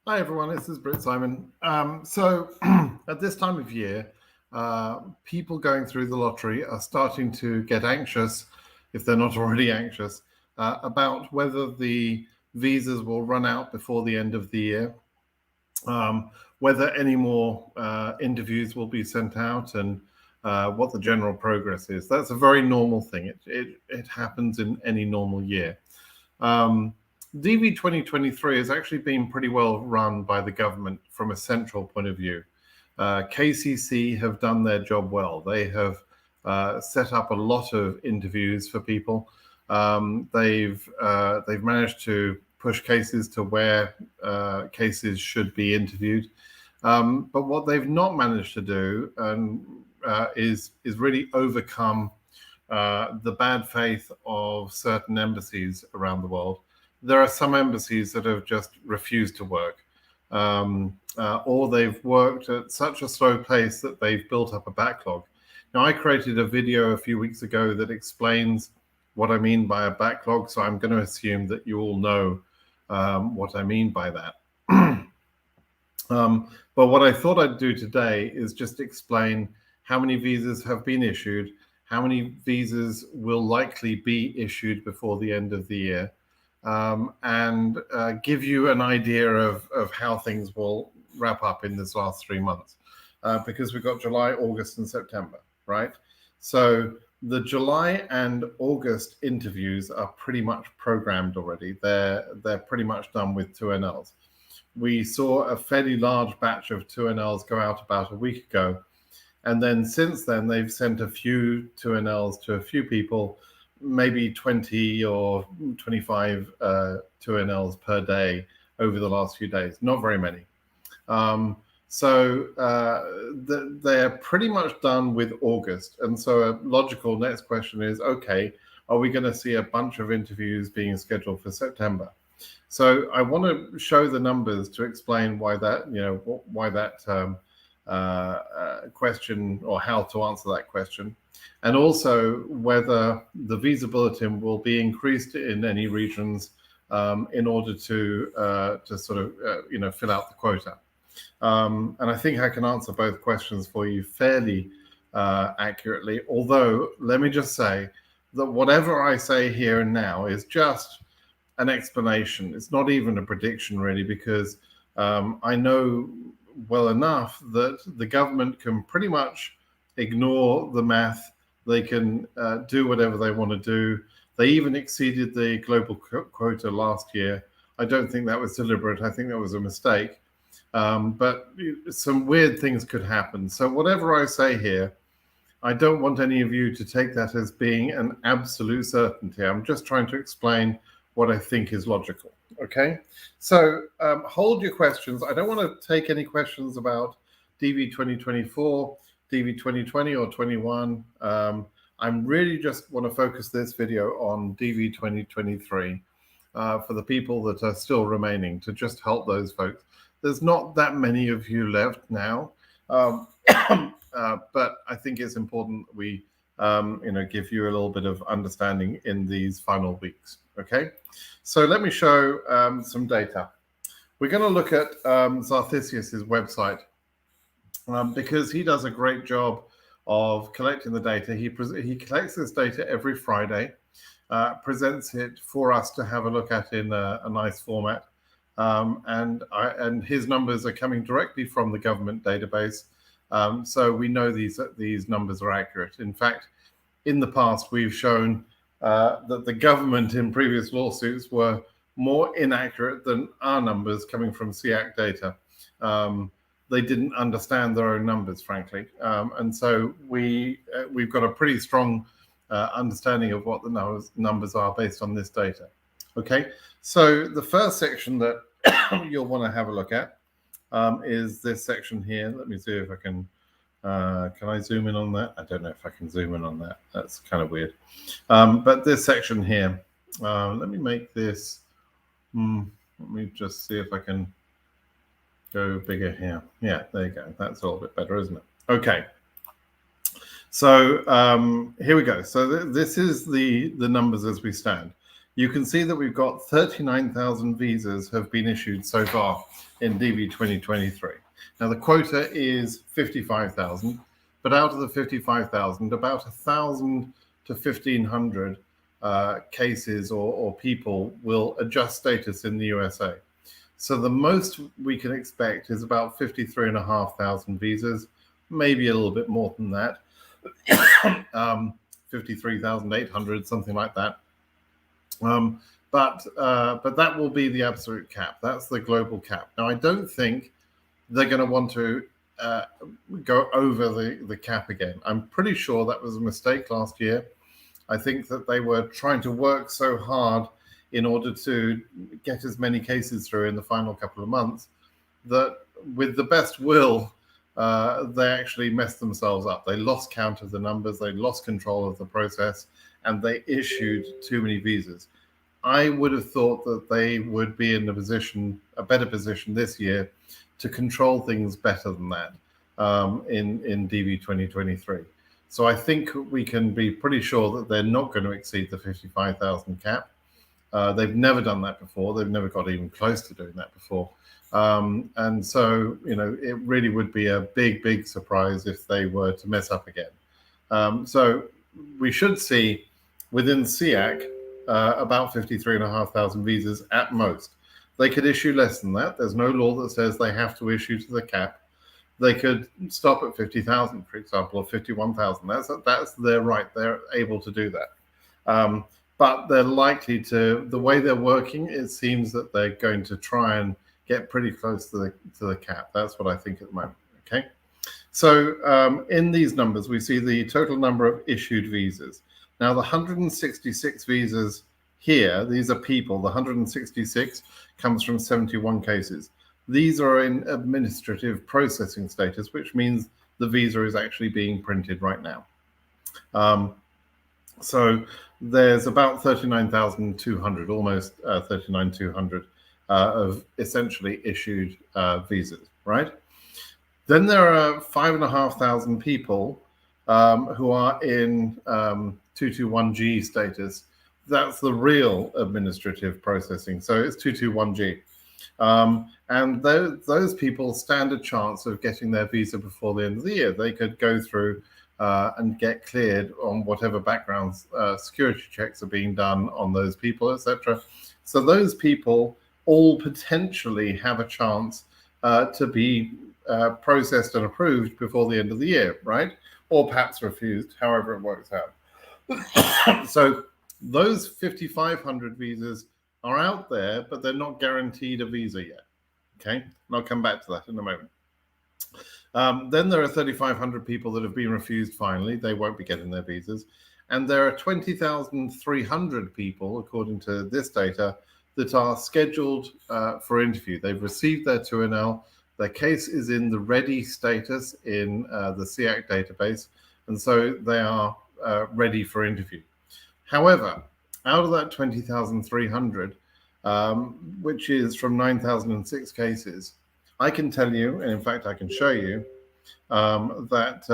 Hi everyone, this is Britt Simon. So at this time of year, people going through the lottery are starting to get anxious, if they're not already anxious, about whether the visas will run out before the end of the year, whether any more interviews will be sent out, and what the general progress is. That's a very normal thing. It happens in any normal year. DV2023 has actually been pretty well run by the government from a central point of view. KCC have done their job well. They have set up a lot of interviews for people. They've managed to push cases to where cases should be interviewed. But what they've not managed to do is really overcome the bad faith of certain embassies around the world. There are some embassies that have just refused to work, or they've worked at such a slow pace that they've built up a backlog. Now, I created a video a few weeks ago that explains what I mean by a backlog, so I'm going to assume that you all know what I mean by that. But what I thought I'd do today is just explain how many visas have been issued, how many visas will likely be issued before the end of the year, and give you an idea of how things will wrap up in this last 3 months, because we've got July, August, and September, right? So the July and August interviews are pretty much programmed already. They're pretty much done with 2NLs. We saw a fairly large batch of 2NLs go out about a week ago, and then since then they've sent a few 2NLs to a few people, maybe 20 or 25 2NLs per day over the last few days. Not very many. They're pretty much done with August. And so a logical next question is, okay, are we going to see a bunch of interviews being scheduled for September? So I want to show the numbers to explain why that, question, or how to answer that question, and also whether the visa bulletin will be increased in any regions in order to sort of fill out the quota. And I think I can answer both questions for you fairly accurately. Although let me just say that whatever I say here and now is just an explanation. It's not even a prediction really, because I know well enough that the government can pretty much ignore the math. They can do whatever they want to do. They even exceeded the global quota last year. I don't think that was deliberate. I think that was a mistake. But some weird things could happen. So whatever I say here, I don't want any of you to take that as being an absolute certainty. I'm just trying to explain what I think is logical. Okay, so hold your questions. I don't want to take any questions about DV 2024, DV 2020 or 21. I'm really just want to focus this video on DV 2023 for the people that are still remaining, to just help those folks. There's not that many of you left now, but I think it's important that we give you a little bit of understanding in these final weeks. Okay, so let me show some data. We're going to look at Zarthisius's website because he does a great job of collecting the data. He collects this data every Friday, presents it for us to have a look at in a nice format, and his numbers are coming directly from the government database, so we know these numbers are accurate. In fact, in the past we've shown that the government in previous lawsuits were more inaccurate than our numbers coming from SEAC data. They didn't understand their own numbers, frankly, and so we've got a pretty strong understanding of what the numbers are based on this data. Okay, so the first section that you'll want to have a look at is this section here. Let me see if I can I zoom in on that? I don't know if I can zoom in on that. That's kind of weird. But this section here, let me make this, let me just see if I can go bigger here. Yeah, there you go. That's a little bit better, isn't it? Okay. So here we go. So this is the numbers as we stand. you can see that we've got 39,000 visas have been issued so far in DV 2023. Now the quota is 55,000, but out of the 55,000, about 1,000 to 1,500 cases or people will adjust status in the USA. So the most we can expect is about 53,500 visas, maybe a little bit more than that, 53,800, something like that. But that will be the absolute cap. That's the global cap. Now, I don't think they're going to want to go over the cap again. I'm pretty sure that was a mistake last year. I think that they were trying to work so hard in order to get as many cases through in the final couple of months that with the best will, they actually messed themselves up. They lost count of the numbers, they lost control of the process, and they issued too many visas. I would have thought that they would be in a better position this year to control things better than that in DV 2023. So I think we can be pretty sure that they're not going to exceed the 55,000 cap. They've never done that before. They've never got even close to doing that before. And so, it really would be a big, big surprise if they were to mess up again. So we should see within SEAC about 53,500 visas at most. They could issue less than that. There's no law that says they have to issue to the cap. They could stop at 50,000, for example, or 51,000. That's their right. They're able to do that. But they're likely to, the way they're working, it seems that they're going to try and get pretty close to the cap. That's what I think at the moment. Okay. So in these numbers, we see the total number of issued visas. Now, the 166 visas here, these are people. The 166 comes from 71 cases. These are in administrative processing status, which means the visa is actually being printed right now. So there's about 39,200, almost 39,200 of essentially issued visas, right? Then there are 5,500 people who are in 221G status. That's the real administrative processing. So it's 221G. And those people stand a chance of getting their visa before the end of the year. They could go through and get cleared on whatever background security checks are being done on those people, etc. So those people all potentially have a chance to be processed and approved before the end of the year, right? Or perhaps refused, however it works out. So those 5,500 visas are out there, but they're not guaranteed a visa yet. Okay, and I'll come back to that in a moment. Then there are 3,500 people that have been refused finally. They won't be getting their visas. And there are 20,300 people, according to this data, that are scheduled for interview. They've received their 2NL. Their case is in the ready status in the SEAC database. And so they are ready for interview. However, out of that 20,300, which is from 9,006 cases, I can tell you, and in fact, I can show you that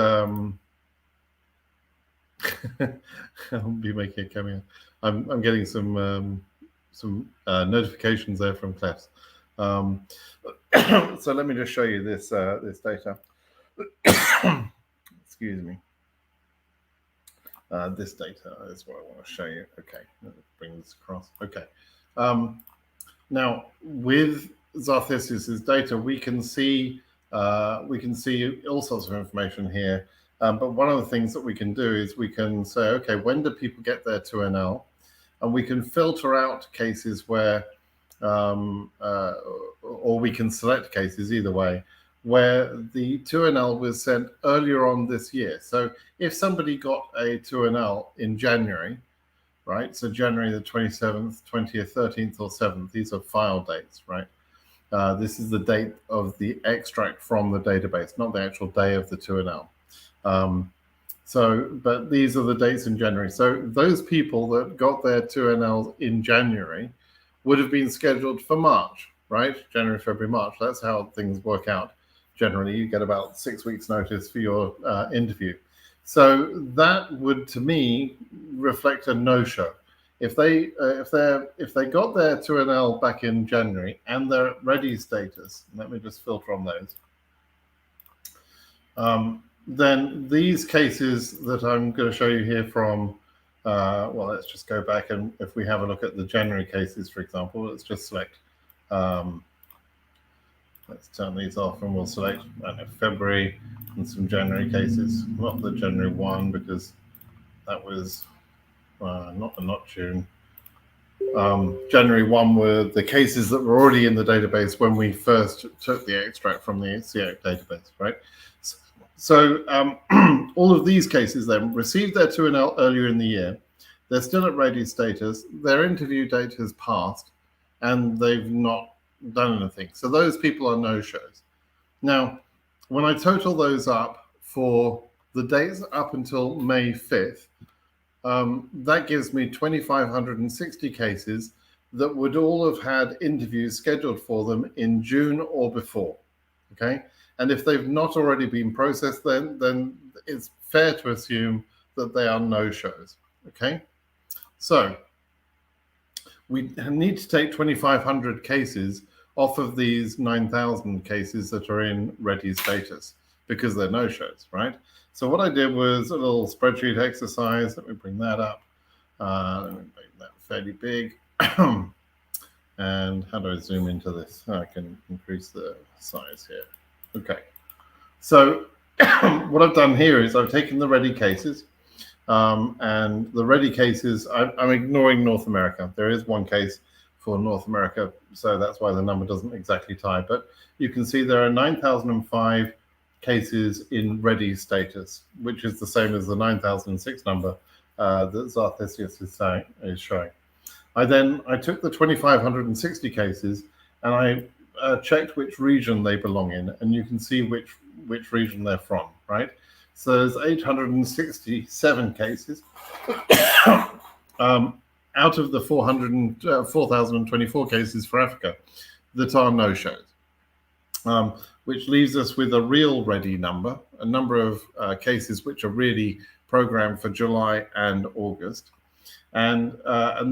I'll be making a cameo. I'm getting some notifications there from Clefs. So let me just show you this this data. Excuse me. This data is what I want to show you. Okay, let's bring this across. Okay. Now with Zarthesis's data, we can see all sorts of information here. But one of the things that we can do is we can say, okay, when do people get their 2NL? And we can filter out cases where, or we can select cases either way, where the 2NL was sent earlier on this year. So if somebody got a 2NL in January, right? So January the 27th, 20th, 13th, or 7th, these are file dates, right? This is the date of the extract from the database, not the actual day of the 2NL. But these are the dates in January. So those people that got their 2NLs in January would have been scheduled for March, right? January, February, March. That's how things work out. Generally, you get about 6 weeks notice for your interview. So that would, to me, reflect a no-show. if they got their 2NL back in January and they're at ready status, let me just filter on those. Then these cases that I'm going to show you here from, well, let's just go back, and if we have a look at the January cases, for example, let's just select, let's turn these off, and we'll select, I don't know, February and some January cases, not the January one, because that was not June. January 1 were the cases that were already in the database when we first took the extract from the CEAC database, right? So all of these cases then received their 2NL earlier in the year. They're still at ready status. Their interview date has passed, and they've not done anything. So those people are no-shows. Now, when I total those up for the dates up until May 5th, that gives me 2,560 cases that would all have had interviews scheduled for them in June or before, okay? And if they've not already been processed, then it's fair to assume that they are no-shows, okay? So we need to take 2,500 cases off of these 9,000 cases that are in ready status because they're no-shows, right? So what I did was a little spreadsheet exercise. Let me bring that up. Let me make that fairly big. And how do I zoom into this? I can increase the size here. Okay. So what I've done here is I've taken the ready cases, and the ready cases, I'm ignoring North America. There is one case for North America, so that's why the number doesn't exactly tie. But you can see there are 9,005 cases in ready status, which is the same as the 9,006 number that Zarthesius is showing. I took the 2,560 cases and I checked which region they belong in, and you can see which region they're from, right? So there's 867 cases out of the 4,024 cases for Africa that are no-shows, which leaves us with a real ready number, a number of cases which are really programmed for July and August. And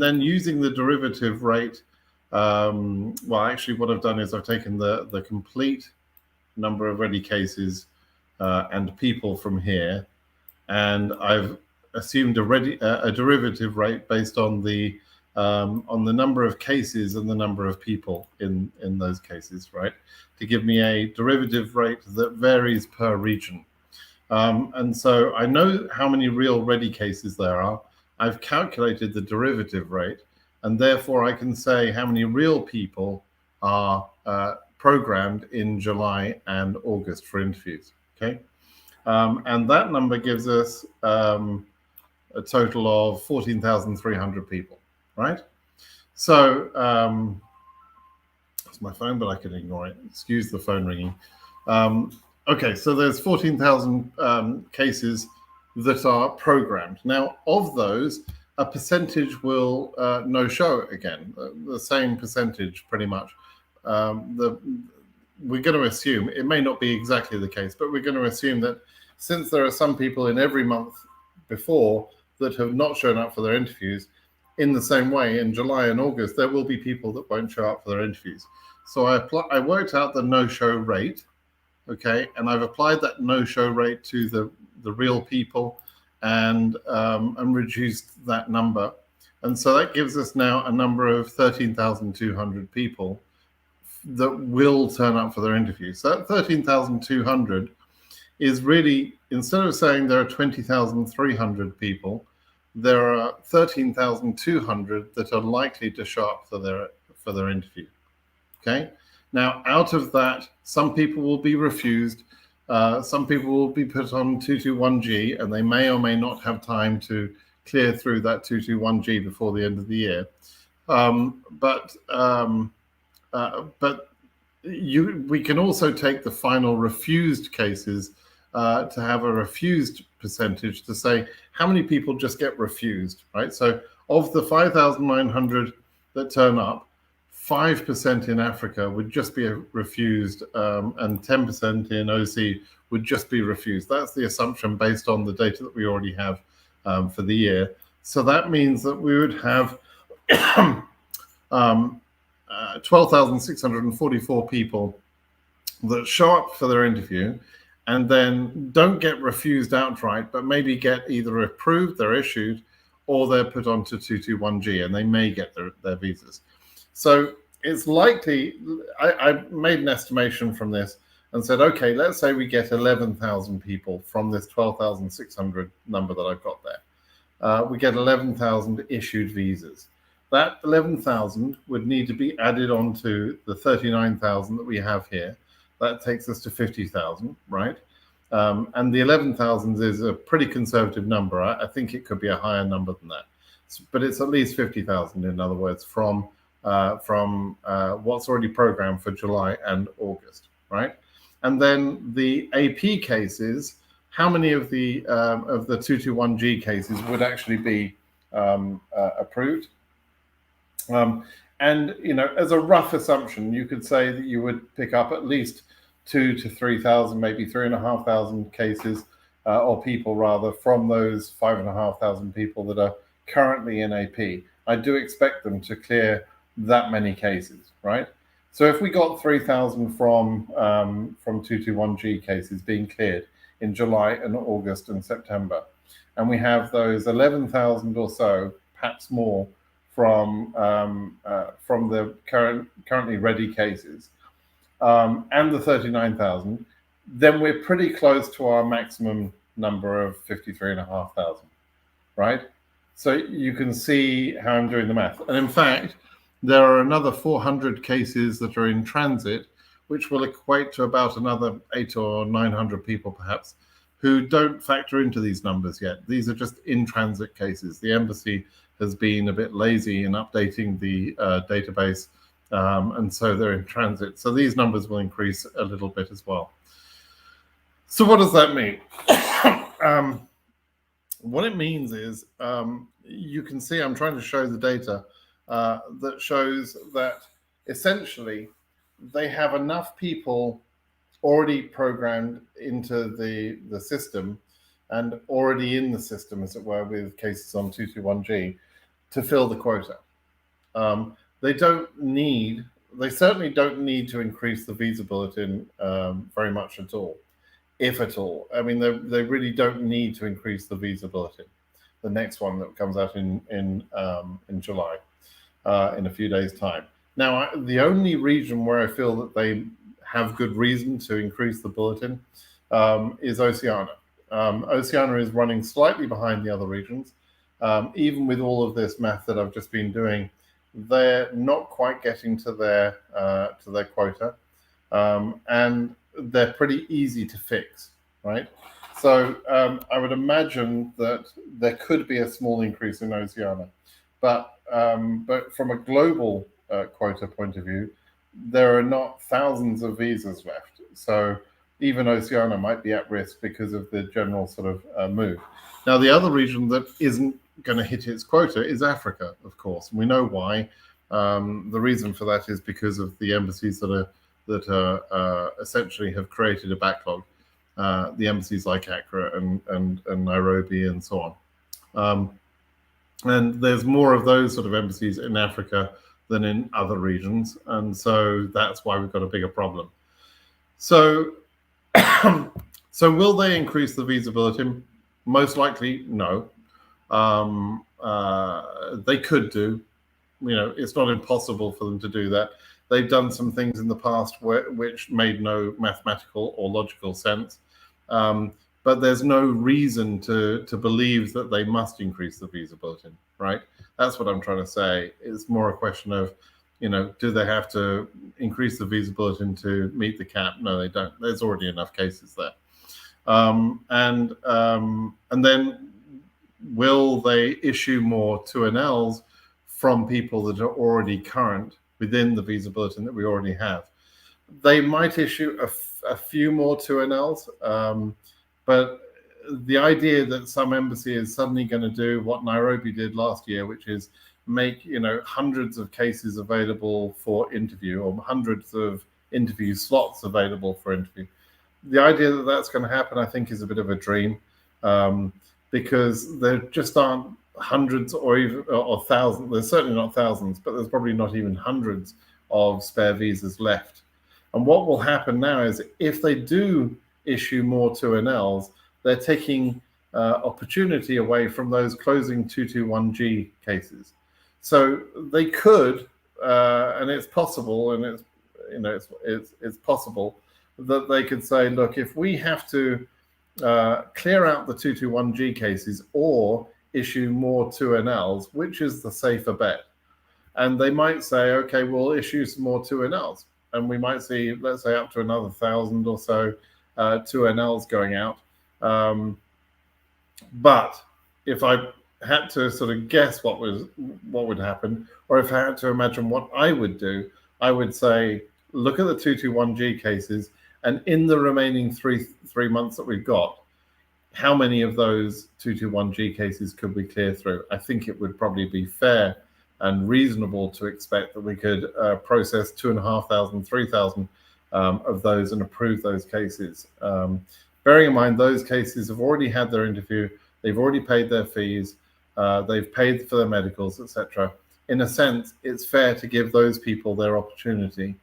then using the derivative rate, well, actually what I've done is I've taken the complete number of ready cases and people from here, and I've assumed a derivative rate based on the number of cases and the number of people in those cases, right? To give me a derivative rate that varies per region. And so I know how many real ready cases there are. I've calculated the derivative rate, and therefore I can say how many real people are programmed in July and August for interviews, okay? And that number gives us a total of 14,300 people, right? So that's my phone, but I can ignore it. Excuse the phone ringing. Okay, so there's 14,000 cases that are programmed. Now, of those, a percentage will no-show again, the same percentage pretty much. We're going to assume, it may not be exactly the case, but we're going to assume that since there are some people in every month before that have not shown up for their interviews, in the same way, in July and August, there will be people that won't show up for their interviews. So I worked out the no-show rate, okay, and I've applied that no-show rate to the real people and reduced that number. And so that gives us now a number of 13,200 people that will turn up for their interviews. So that 13,200 is really, instead of saying there are 20,300 people, there are 13,200 that are likely to show up for their interview. Okay. Now, out of that, some people will be refused. Some people will be put on 221G, and they may or may not have time to clear through that 221G before the end of the year. But we can also take the final refused cases to have a refused percentage to say how many people just get refused, right? So of the 5,900 that turn up, 5% in Africa would just be refused, and 10% in OC would just be refused. That's the assumption based on the data that we already have for the year. So that means that we would have 12,644 people that show up for their interview and then don't get refused outright, but maybe get either approved, they're issued, or they're put onto 221G and they may get their visas. So it's likely, I made an estimation from this and said, okay, let's say we get 11,000 people from this 12,600 number that I've got there. We get 11,000 issued visas. That 11,000 would need to be added on to the 39,000 that we have here. That takes us to 50,000, right? And the 11,000 is a pretty conservative number. I think it could be a higher number than that, but it's at least 50,000, in other words, from what's already programmed for July and August, right? And then the AP cases, how many of the 221G cases would actually be approved? And as a rough assumption, you could say that you would pick up at least 2,000 to 3,000, maybe 3,500 cases or people rather from those 5,500 people that are currently in AP. I do expect them to clear that many cases, right? So if we got 3,000 from 221G cases being cleared in July and August and September, and we have those 11,000 or so, perhaps more, from the currently ready cases, and the 39,000, then we're pretty close to our maximum number of 53,500, right? So you can see how I'm doing the math. And in fact, there are another 400 cases that are in transit, which will equate to about another 800 or 900 people perhaps, who don't factor into these numbers yet. These are just in transit cases. The embassy has been a bit lazy in updating the database, and so they're in transit. So these numbers will increase a little bit as well. So what does that mean? What it means is, you can see I'm trying to show the data that shows that essentially they have enough people already programmed into the system and already in the system, as it were, with cases on 221G to fill the quota. They certainly don't need to increase the visa bulletin very much at all, if at all. I mean, they really don't need to increase the visa bulletin, the next one that comes out in July, in a few days' time. Now, the only region where I feel that they have good reason to increase the bulletin is Oceania. Oceania is running slightly behind the other regions. Even with all of this math that I've just been doing, they're not quite getting to their quota, and they're pretty easy to fix, right? So I would imagine that there could be a small increase in Oceania, but from a global quota point of view, there are not thousands of visas left. So even Oceania might be at risk because of the general sort of move. Now, the other region that isn't going to hit its quota is Africa, of course. We know why. The reason for that is because of the embassies that essentially have created a backlog. The embassies like Accra and Nairobi and so on. And there's more of those sort of embassies in Africa than in other regions, and so that's why we've got a bigger problem. So, so will they increase the visa bulletin? Most likely, no. They could do. It's not impossible for them to do that. They've done some things in the past which made no mathematical or logical sense, but there's no reason to believe that they must increase the visa bulletin, right? That's what I'm trying to say. It's more a question of, do they have to increase the visa bulletin to meet the cap? No, they don't. There's already enough cases there. And then will they issue more 2NLs from people that are already current within the visa bulletin that we already have? They might issue a few more 2NLs, but the idea that some embassy is suddenly going to do what Nairobi did last year, which is make hundreds of cases available for interview, or hundreds of interview slots available for interview. The idea that that's going to happen, I think, is a bit of a dream, because there just aren't hundreds or even or thousands. There's certainly not thousands, but there's probably not even hundreds of spare visas left. And what will happen now is if they do issue more 2NLs, they're taking opportunity away from those closing 221G cases. So they could, and it's possible, and it's possible that they could say, look, if we have to clear out the 221G cases or issue more 2NLs, which is the safer bet? And they might say, okay, we'll issue some more 2NLs. And we might see, let's say, up to another 1,000 or so 2NLs going out. But if I had to sort of guess what would happen, or if I had to imagine what I would do, I would say, look at the 221G cases, and in the remaining three months that we've got, how many of those 221G cases could we clear through? I think it would probably be fair and reasonable to expect that we could process 2,500, 3,000 of those and approve those cases. Bearing in mind, those cases have already had their interview, they've already paid their fees, they've paid for their medicals, etc. In a sense, it's fair to give those people their opportunity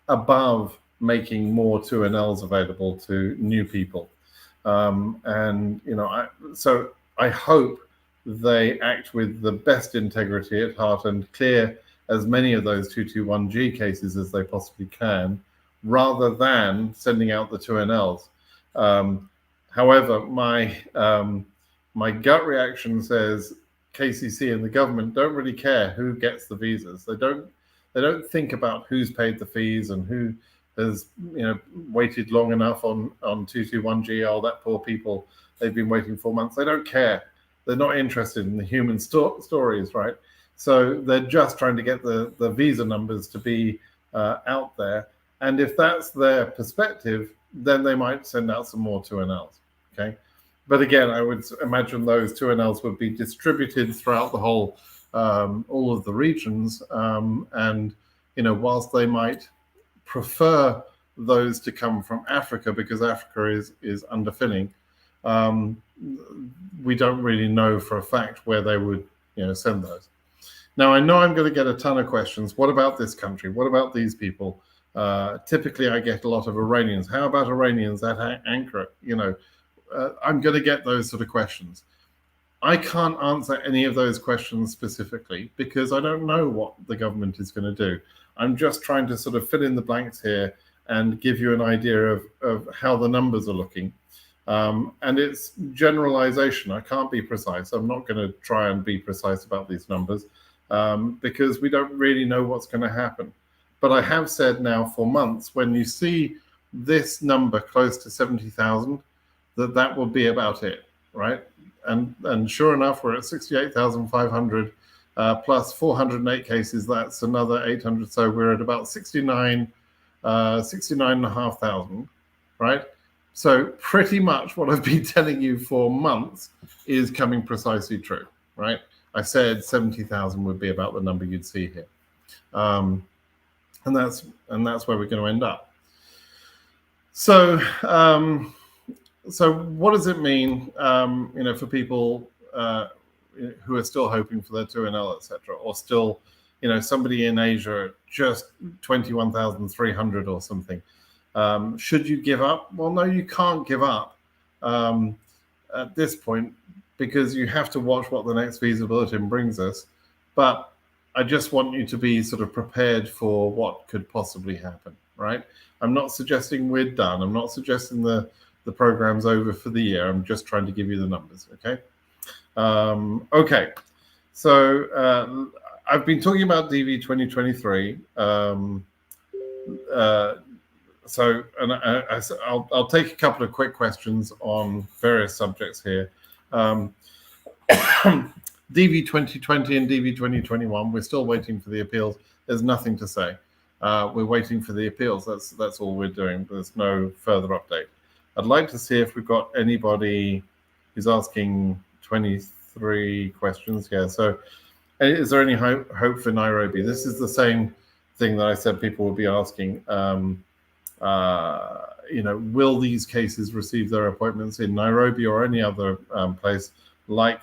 above making more 2NLs available to new people. And, you know, so I hope they act with the best integrity at heart and clear as many of those 221G cases as they possibly can, rather than sending out the 2NLs. However, my gut reaction says KCC and the government don't really care who gets the visas. They don't think about who's paid the fees and who has, you know, waited long enough on 221G. Oh, that poor people, they've been waiting 4 months. They don't care. They're not interested in the human stories, right? So they're just trying to get the visa numbers to be out there. And if that's their perspective, then they might send out some more 2NLs, okay? But again, I would imagine those 2NLs would be distributed throughout the whole, all of the regions. And, you know, whilst they might prefer those to come from Africa because Africa is underfilling, we don't really know for a fact where they would, you know, send those. Now, I know I'm going to get a ton of questions. What about this country? What about these people? Typically, I get a lot of Iranians. How about Iranians at Ankara? You know, I'm going to get those sort of questions. I can't answer any of those questions specifically because I don't know what the government is going to do. I'm just trying to sort of fill in the blanks here and give you an idea of how the numbers are looking. And it's generalization. I can't be precise. I'm not going to try and be precise about these numbers because we don't really know what's going to happen. But I have said now for months, when you see this number close to 70,000, that will be about it, right? And sure enough, we're at 68,500 plus 408 cases. That's another 800. So we're at about 69,500, right? So pretty much what I've been telling you for months is coming precisely true, right? I said 70,000 would be about the number you'd see here. And that's where we're going to end up. So, so what does it mean, you know, for people who are still hoping for their 2NL, etc., or still, you know, somebody in Asia just 21,300 or something? Should you give up? Well, no, you can't give up at this point because you have to watch what the next visa bulletin brings us. But I just want you to be sort of prepared for what could possibly happen, right? I'm not suggesting we're done. I'm not suggesting the program's over for the year. I'm just trying to give you the numbers, okay? Okay, so I've been talking about DV2023. So, and I'll take a couple of quick questions on various subjects here. DV2020 and DV2021, we're still waiting for the appeals. There's nothing to say. We're waiting for the appeals. That's all we're doing. There's no further update. I'd like to see if we've got anybody who's asking 23 questions here. So, is there any hope for Nairobi? This is the same thing that I said people will be asking. You know, will these cases receive their appointments in Nairobi or any other place like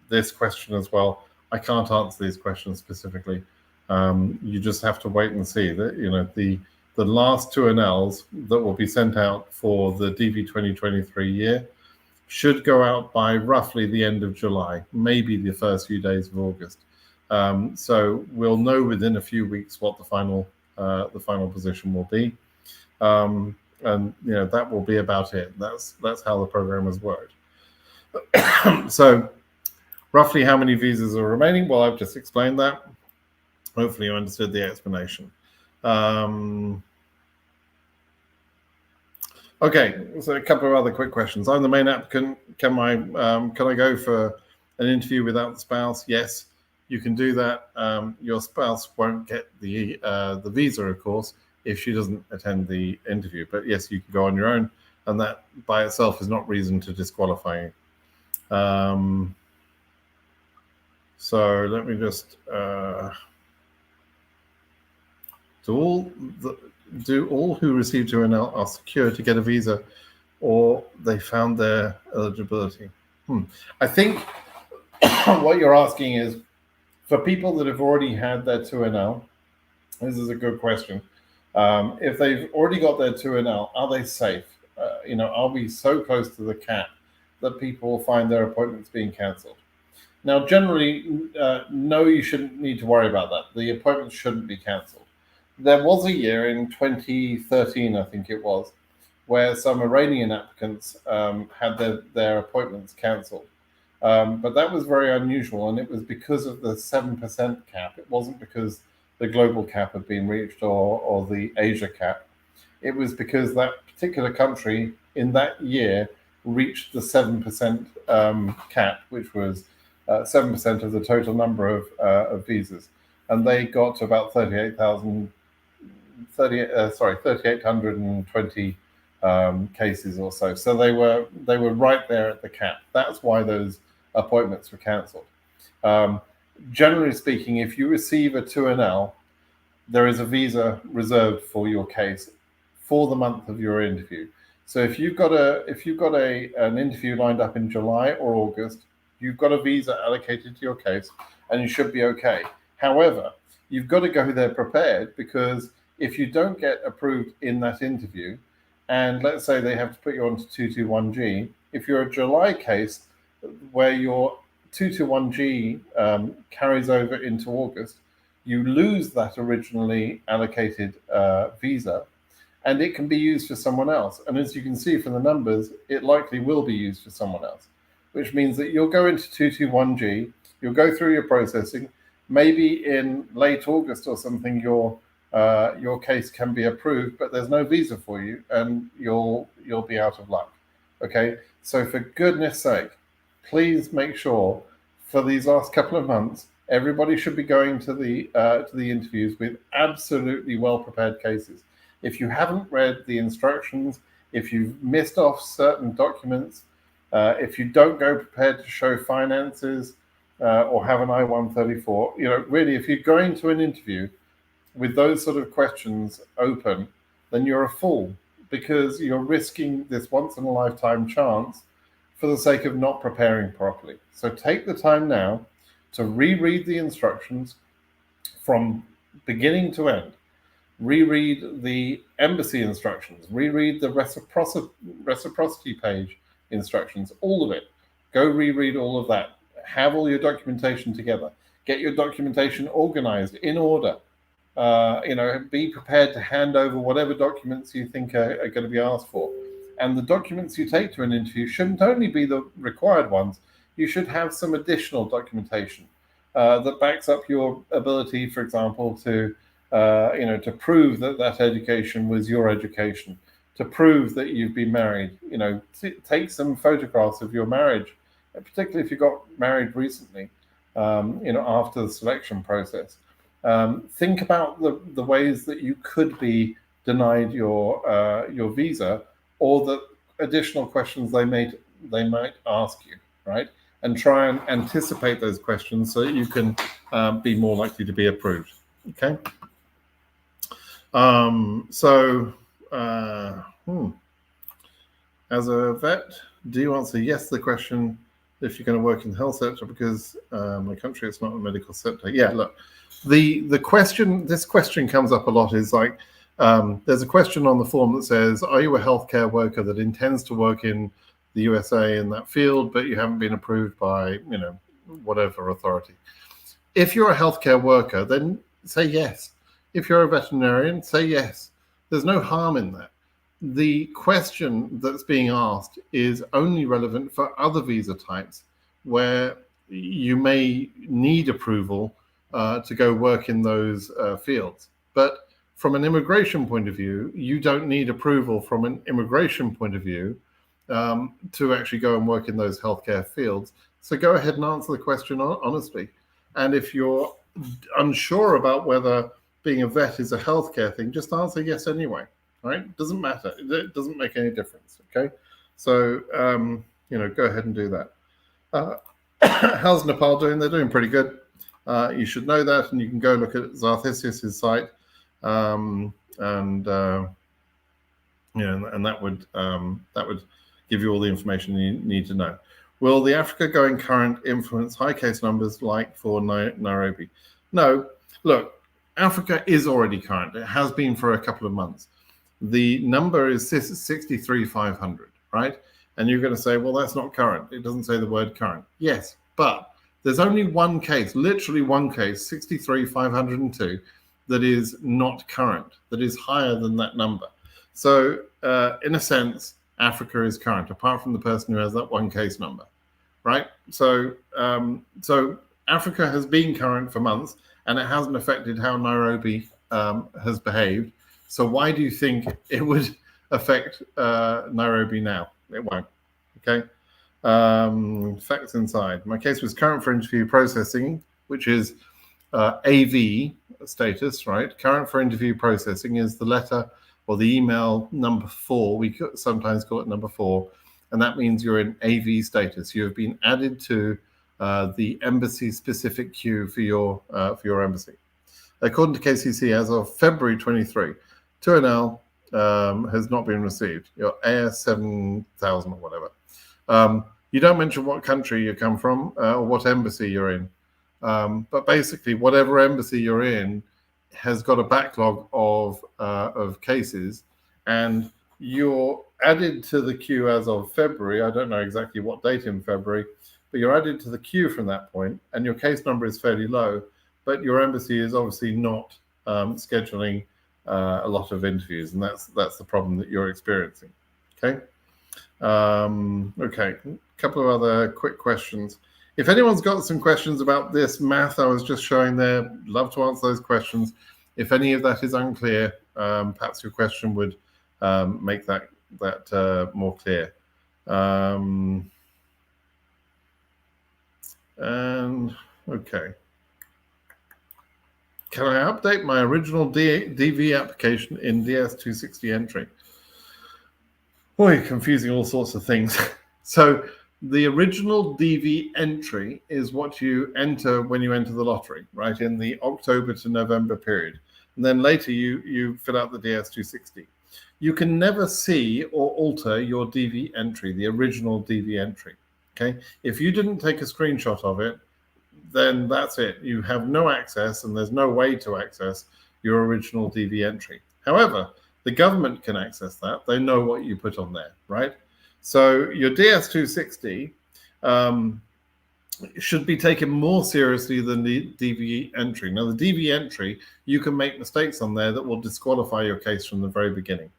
this question as well. I can't answer these questions specifically. You just have to wait and see that, the last 2NLs that will be sent out for the DV 2023 year should go out by roughly the end of July, maybe the first few days of August. So we'll know within a few weeks what the final position will be, and that will be about it. That's how the program has worked. So roughly how many visas are remaining? Well, I've just explained that. Hopefully you understood the explanation. Okay, so a couple of other quick questions. I'm the main applicant. Can I go for an interview without the spouse? Yes, you can do that. Your spouse won't get the visa, of course, if she doesn't attend the interview. But yes, you can go on your own, and that by itself is not reason to disqualify you. So let me just do all who receive 2NL are secure to get a visa, or they found their eligibility? I think what you're asking is, for people that have already had their 2NL, this is a good question. If they've already got their 2NL, are they safe? Are we so close to the cap that people will find their appointments being cancelled? Now, generally, no, you shouldn't need to worry about that. The appointments shouldn't be cancelled. There was a year in 2013, I think it was, where some Iranian applicants had their appointments cancelled. But that was very unusual, and it was because of the 7% cap. It wasn't because the global cap had been reached or the Asia cap. It was because that particular country in that year reached the 7% cap, which was 7% of the total number of visas. And they got to about 3,820 cases or so. So they were right there at the cap. That's why those appointments were cancelled. Generally speaking, if you receive a 2NL, there is a visa reserved for your case for the month of your interview. So if you've got an interview lined up in July or August, you've got a visa allocated to your case, and you should be okay. However, you've got to go there prepared, because if you don't get approved in that interview, and let's say they have to put you onto 221G, if you're a July case where your 221G carries over into August, you lose that originally allocated visa, and it can be used for someone else. And as you can see from the numbers, it likely will be used for someone else, which means that you'll go into 221G, you'll go through your processing, maybe in late August or something, your case can be approved, but there's no visa for you, and you'll be out of luck. Okay, so for goodness sake, please make sure for these last couple of months, everybody should be going to the interviews with absolutely well-prepared cases. If you haven't read the instructions, if you've missed off certain documents, if you don't go prepared to show finances or have an I-134, really, if you're going to an interview with those sort of questions open, then you're a fool, because you're risking this once-in-a-lifetime chance for the sake of not preparing properly. So take the time now to reread the instructions from beginning to end. Reread the embassy instructions, reread the reciprocity page instructions, all of it. Go reread all of that. Have all your documentation together. Get your documentation organized in order. Be prepared to hand over whatever documents you think are going to be asked for. And the documents you take to an interview shouldn't only be the required ones. You should have some additional documentation that backs up your ability, for example, to prove that education was your education, to prove that you've been married. Take some photographs of your marriage, particularly if you got married recently, after the selection process. Think about the ways that you could be denied your visa, or the additional questions they might ask you, right? And try and anticipate those questions so that you can be more likely to be approved. Okay. As a vet, do you answer yes to the question, if you're going to work in the health sector, because my country, it's not a medical sector. Yeah, look, the question, this question comes up a lot, is like, there's a question on the form that says, are you a healthcare worker that intends to work in the USA in that field, but you haven't been approved by, you know, whatever authority? If you're a healthcare worker, then say yes. If you're a veterinarian, say yes. There's no harm in that. The question that's being asked is only relevant for other visa types where you may need approval to go work in those fields. But from an immigration point of view, you don't need approval from an immigration point of view to actually go and work in those healthcare fields. So go ahead and answer the question honestly. And if you're unsure about whether being a vet is a healthcare thing, just answer yes anyway, right? Doesn't matter. It doesn't make any difference, okay? So, you know, go ahead and do that. How's Nepal doing? They're doing pretty good. You should know that, and you can go look at Zarthisius' site, and that would give you all the information you need to know. Will the Africa going current influence high case numbers like for Nairobi? No. Look, Africa is already current. It has been for a couple of months. The number is 63,500, right? And you're going to say, well, that's not current. It doesn't say the word current. Yes, but there's only one case, literally one case, 63,502, that is not current, that is higher than that number. So in a sense, Africa is current, apart from the person who has that one case number, right? So Africa has been current for months, and it hasn't affected how Nairobi has behaved. So why do you think it would affect Nairobi now? It won't, okay? Facts inside. My case was current for interview processing, which is AV status, right? Current for interview processing is the letter or the email number 4. We sometimes call it number 4, and that means you're in AV status. You have been added to the embassy-specific queue for your embassy. According to KCC, as of February 23, 2NL has not been received. Your AS 7000 or whatever. You don't mention what country you come from or what embassy you're in. But basically, whatever embassy you're in has got a backlog of cases, and you're added to the queue as of February. I don't know exactly what date in February, but you're added to the queue from that point, and your case number is fairly low, but your embassy is obviously not scheduling a lot of interviews, and that's the problem that you're experiencing. Okay. Okay, a couple of other quick questions. If anyone's got some questions about this math I was just showing there, love to answer those questions. If any of that is unclear, perhaps your question would make that more clear. And okay. Can I update my original DV application in DS260 entry? Boy, confusing all sorts of things. So the original DV entry is what you enter when you enter the lottery, right, in the October to November period. And then later you fill out the DS260. You can never see or alter your DV entry, the original DV entry, okay? If you didn't take a screenshot of it, then that's it. You have no access, and there's no way to access your original DV entry. However, the government can access that. They know what you put on there, right? So your DS260 should be taken more seriously than the DV entry. Now, the DV entry, you can make mistakes on there that will disqualify your case from the very beginning.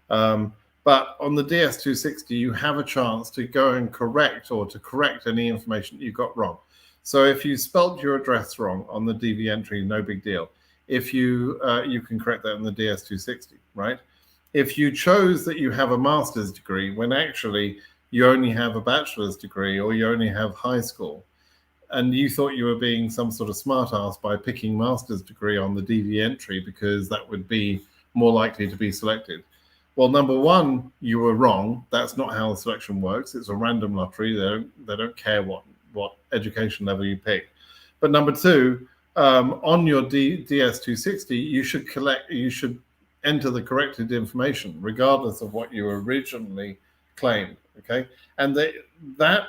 But on the DS260, you have a chance to go and correct any information that you got wrong. So if you spelt your address wrong on the DV entry, no big deal. If you can correct that in the DS260, right? If you chose that you have a master's degree when actually you only have a bachelor's degree or you only have high school, and you thought you were being some sort of smart ass by picking master's degree on the DV entry because that would be more likely to be selected. Well, number one, you were wrong. That's not how the selection works. It's a random lottery. They don't care what education level you pick. But number two, on your DS260, you should enter the corrected information regardless of what you originally claimed. Okay, and that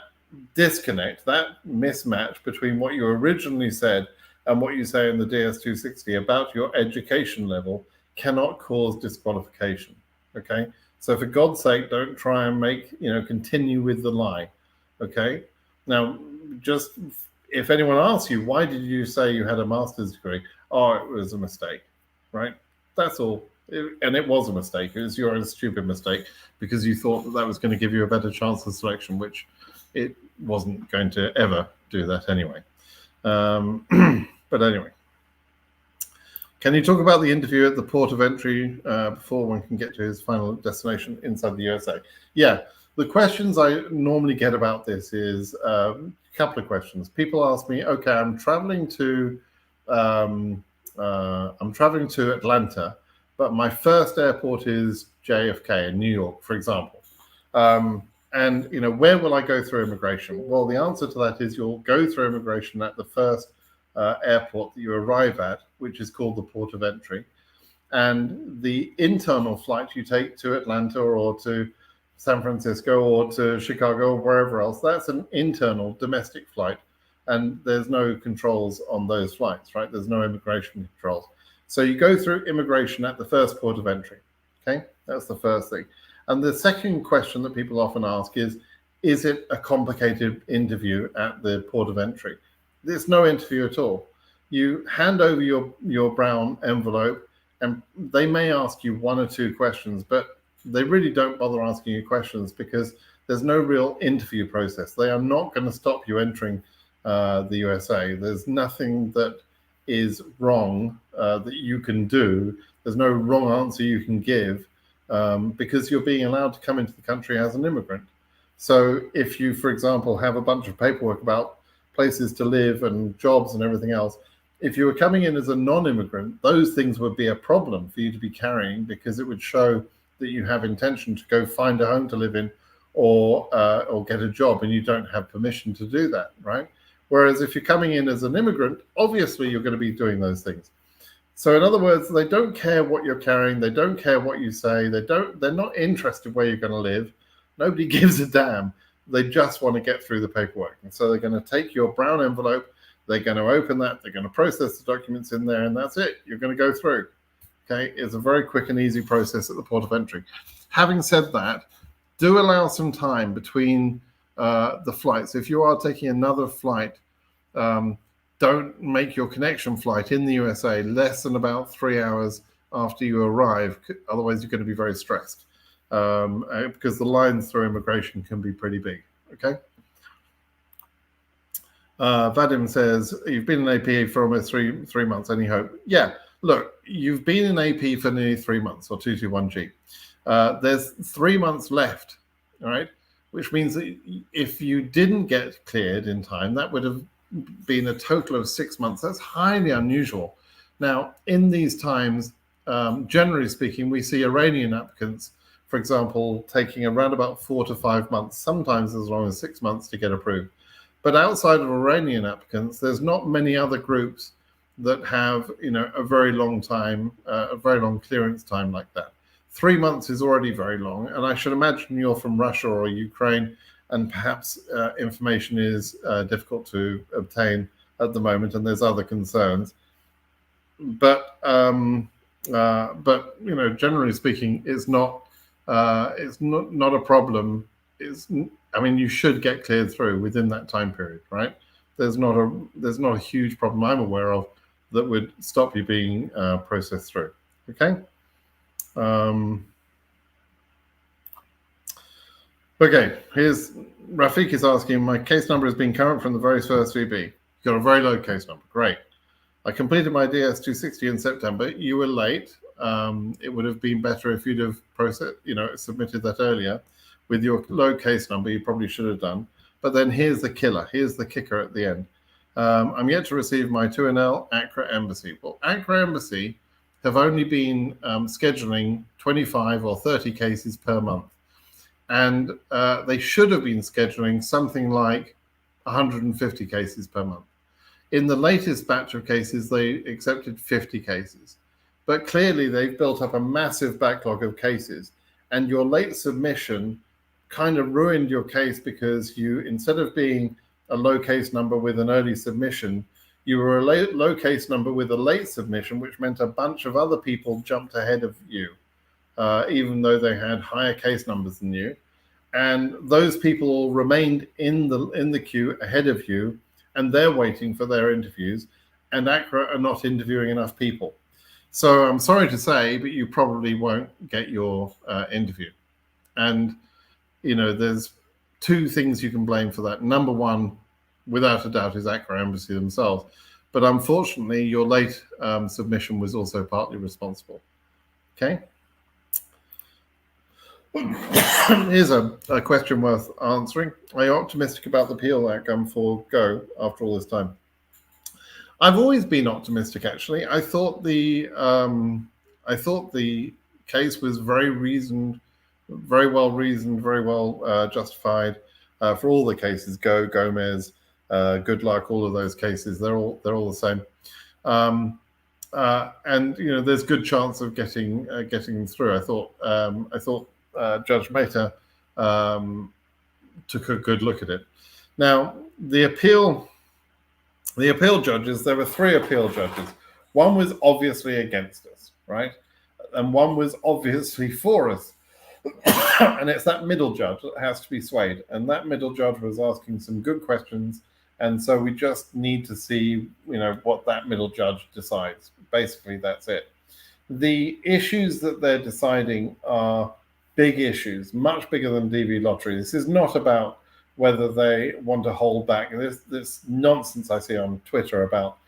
disconnect, that mismatch between what you originally said and what you say in the DS260 about your education level cannot cause disqualification. Okay, so for God's sake, don't try and continue with the lie. Okay, now just if anyone asks you, why did you say you had a master's degree? Oh, it was a mistake, right? That's all. And it was a mistake. It was your own stupid mistake because you thought that was going to give you a better chance of selection, which it wasn't going to ever do that anyway. But anyway, can you talk about the interview at the port of entry before one can get to his final destination inside the USA? Yeah, the questions I normally get about this is a couple of questions. People ask me, okay, I'm traveling to Atlanta, but my first airport is JFK in New York, for example. And where will I go through immigration? Well, the answer to that is you'll go through immigration at the first airport that you arrive at, which is called the port of entry. And the internal flight you take to Atlanta or to San Francisco or to Chicago or wherever else, that's an internal domestic flight. And there's no controls on those flights, right? There's no immigration controls. So you go through immigration at the first port of entry. Okay, that's the first thing. And the second question that people often ask is it a complicated interview at the port of entry? There's no interview at all. You hand over your brown envelope and they may ask you one or two questions, but they really don't bother asking you questions because there's no real interview process. They are not going to stop you entering the USA. There's nothing that is wrong that you can do. There's no wrong answer you can give because you're being allowed to come into the country as an immigrant. So if you, for example, have a bunch of paperwork about places to live and jobs and everything else, if you were coming in as a non-immigrant, those things would be a problem for you to be carrying because it would show that you have intention to go find a home to live in or get a job and you don't have permission to do that, right? Whereas if you're coming in as an immigrant, obviously you're going to be doing those things. So in other words, they don't care what you're carrying. They don't care what you say. They're not interested where you're going to live. Nobody gives a damn. They just want to get through the paperwork. And so they're going to take your brown envelope. They're going to open that. They're going to process the documents in there, and that's it. You're going to go through. Okay, it's a very quick and easy process at the port of entry. Having said that, do allow some time between the flights. If you are taking another flight, don't make your connection flight in the USA less than about 3 hours after you arrive. Otherwise, you're going to be very stressed because the lines through immigration can be pretty big. Okay. Vadim says, you've been in AP for almost three months. Any hope? Yeah. Look, you've been in AP for nearly 3 months or 221G. There's 3 months left. All right. Which means that if you didn't get cleared in time, that would have been a total of 6 months. That's highly unusual. Now, in these times, generally speaking, we see Iranian applicants, for example, taking around about 4 to 5 months, sometimes as long as 6 months to get approved. But outside of Iranian applicants, there's not many other groups that have, a very long time, a very long clearance time like that. 3 months is already very long, and I should imagine you're from Russia or Ukraine, and perhaps information is difficult to obtain at the moment, and there's other concerns. But generally speaking, it's not a problem. You should get cleared through within that time period, right? There's not a huge problem I'm aware of that would stop you being processed through. Okay. Okay, here's Rafik is asking, my case number has been current from the very first VB. You've got a very low case number. Great. I completed my DS260 in September. You were late. It would have been better if you'd have submitted that earlier. With your low case number, you probably should have done. But then here's the killer. Here's the kicker at the end. I'm yet to receive my 2NL Accra Embassy. Well, Accra Embassy have only been scheduling 25 or 30 cases per month. And they should have been scheduling something like 150 cases per month. In the latest batch of cases, they accepted 50 cases. But clearly, they've built up a massive backlog of cases. And your late submission kind of ruined your case because you, instead of being a low case number with an early submission, you were a low case number with a late submission, which meant a bunch of other people jumped ahead of you, even though they had higher case numbers than you. And those people remained in the queue ahead of you, and they're waiting for their interviews, and ACRA are not interviewing enough people. So I'm sorry to say, but you probably won't get your interview. And, you know, there's two things you can blame for that. Number one, without a doubt, is ACRA Embassy themselves. But unfortunately, your late submission was also partly responsible. Okay. Here's a question worth answering. Are you optimistic about the appeal outcome for Go after all this time? I've always been optimistic, actually. I thought the case was very well reasoned, very well justified for all the cases. Go, Gomez, Good Luck, all of those cases. They're all the same. And you know, there's good chance of getting them through. I thought Judge Mehta took a good look at it. Now, the appeal judges, there were three appeal judges. One was obviously against us, right? And one was obviously for us. And it's that middle judge that has to be swayed. And that middle judge was asking some good questions. And so we just need to see, you know, what that middle judge decides. Basically, that's it. The issues that they're deciding are big issues, much bigger than DV lottery. This is not about whether they want to hold back. This nonsense I see on Twitter about,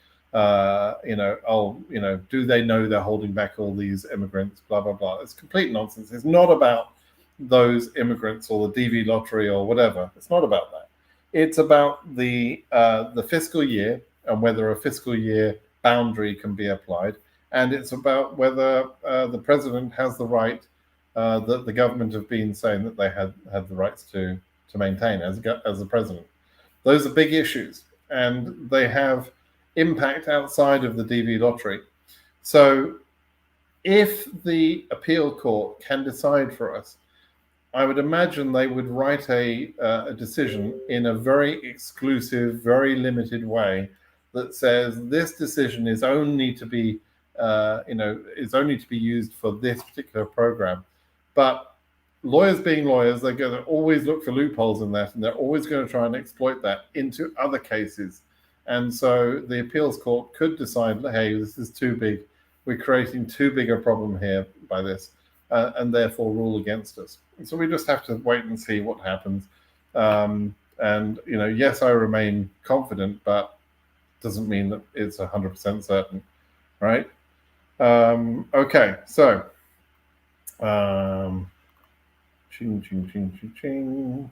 do they know they're holding back all these immigrants, blah, blah, blah. It's complete nonsense. It's not about those immigrants or the DV lottery or whatever. It's not about that. It's about the fiscal year and whether a fiscal year boundary can be applied. And it's about whether the president has the right that the government have been saying that they had the rights to maintain as the president. Those are big issues, and they have impact outside of the DV lottery. So if the appeal court can decide for us, I would imagine they would write a decision in a very exclusive, very limited way that says this decision is only to be used for this particular program. But lawyers being lawyers, they're going to always look for loopholes in that, and they're always going to try and exploit that into other cases. And so the appeals court could decide, hey, this is too big. We're creating too big a problem here by this, and therefore rule against us. And so we just have to wait and see what happens. And, you know, yes, I remain confident, but doesn't mean that it's 100% certain, right? Okay, so ching, ching, ching, ching, ching.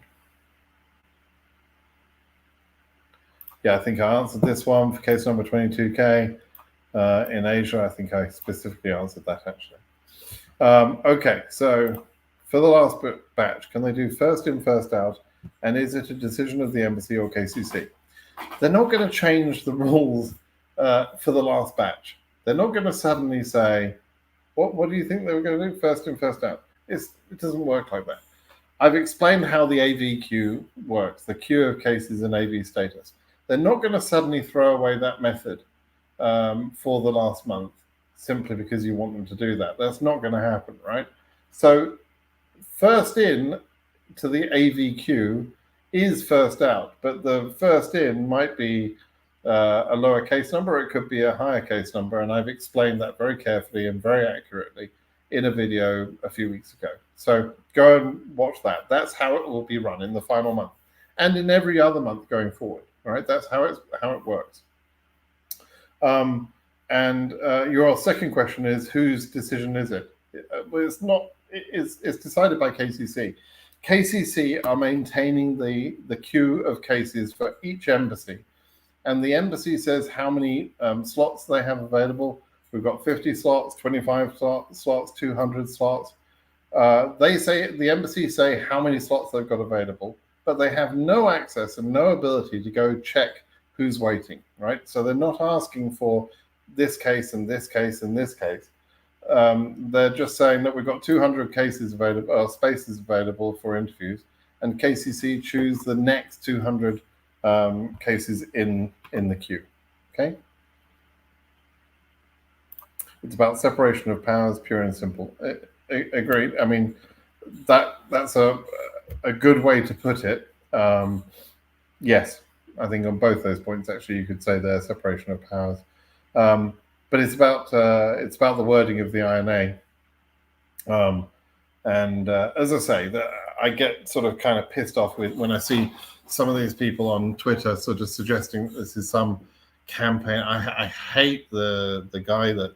Yeah, I think I answered this one for case number 22K in Asia. I think I specifically answered that, actually. Okay, so for the last batch, can they do first in, first out? And is it a decision of the embassy or KCC? They're not going to change the rules for the last batch. They're not going to suddenly say, what do you think they were going to do? First in, first out. It doesn't work like that. I've explained how the AV queue works, the queue of cases in AV status. They're not going to suddenly throw away that method for the last month simply because you want them to do that. That's not going to happen, right? So first in to the AV queue is first out, but the first in might be a lower case number, it could be a higher case number, and I've explained that very carefully and very accurately in a video a few weeks ago. So go and watch that. That's how it will be run in the final month and in every other month going forward. All right, that's how it works. Your second question is, whose decision is it? Well, it's not. It's decided by KCC. KCC are maintaining the queue of cases for each embassy, and the embassy says how many slots they have available. We've got 50 slots, 25 slots, 200 slots. The embassy say how many slots they've got available, but they have no access and no ability to go check who's waiting, right? So they're not asking for this case and this case and this case. They're just saying that we've got 200 cases available, spaces available for interviews, and KCC choose the next 200 cases in the queue. Okay. It's about separation of powers, pure and simple. Agreed. I mean, that's a good way to put it. Yes, I think on both those points, actually, you could say they're separation of powers. But it's about the wording of the INA. As I say, I get sort of kind of pissed off with when I see some of these people on Twitter sort of suggesting this is some campaign. I hate the guy that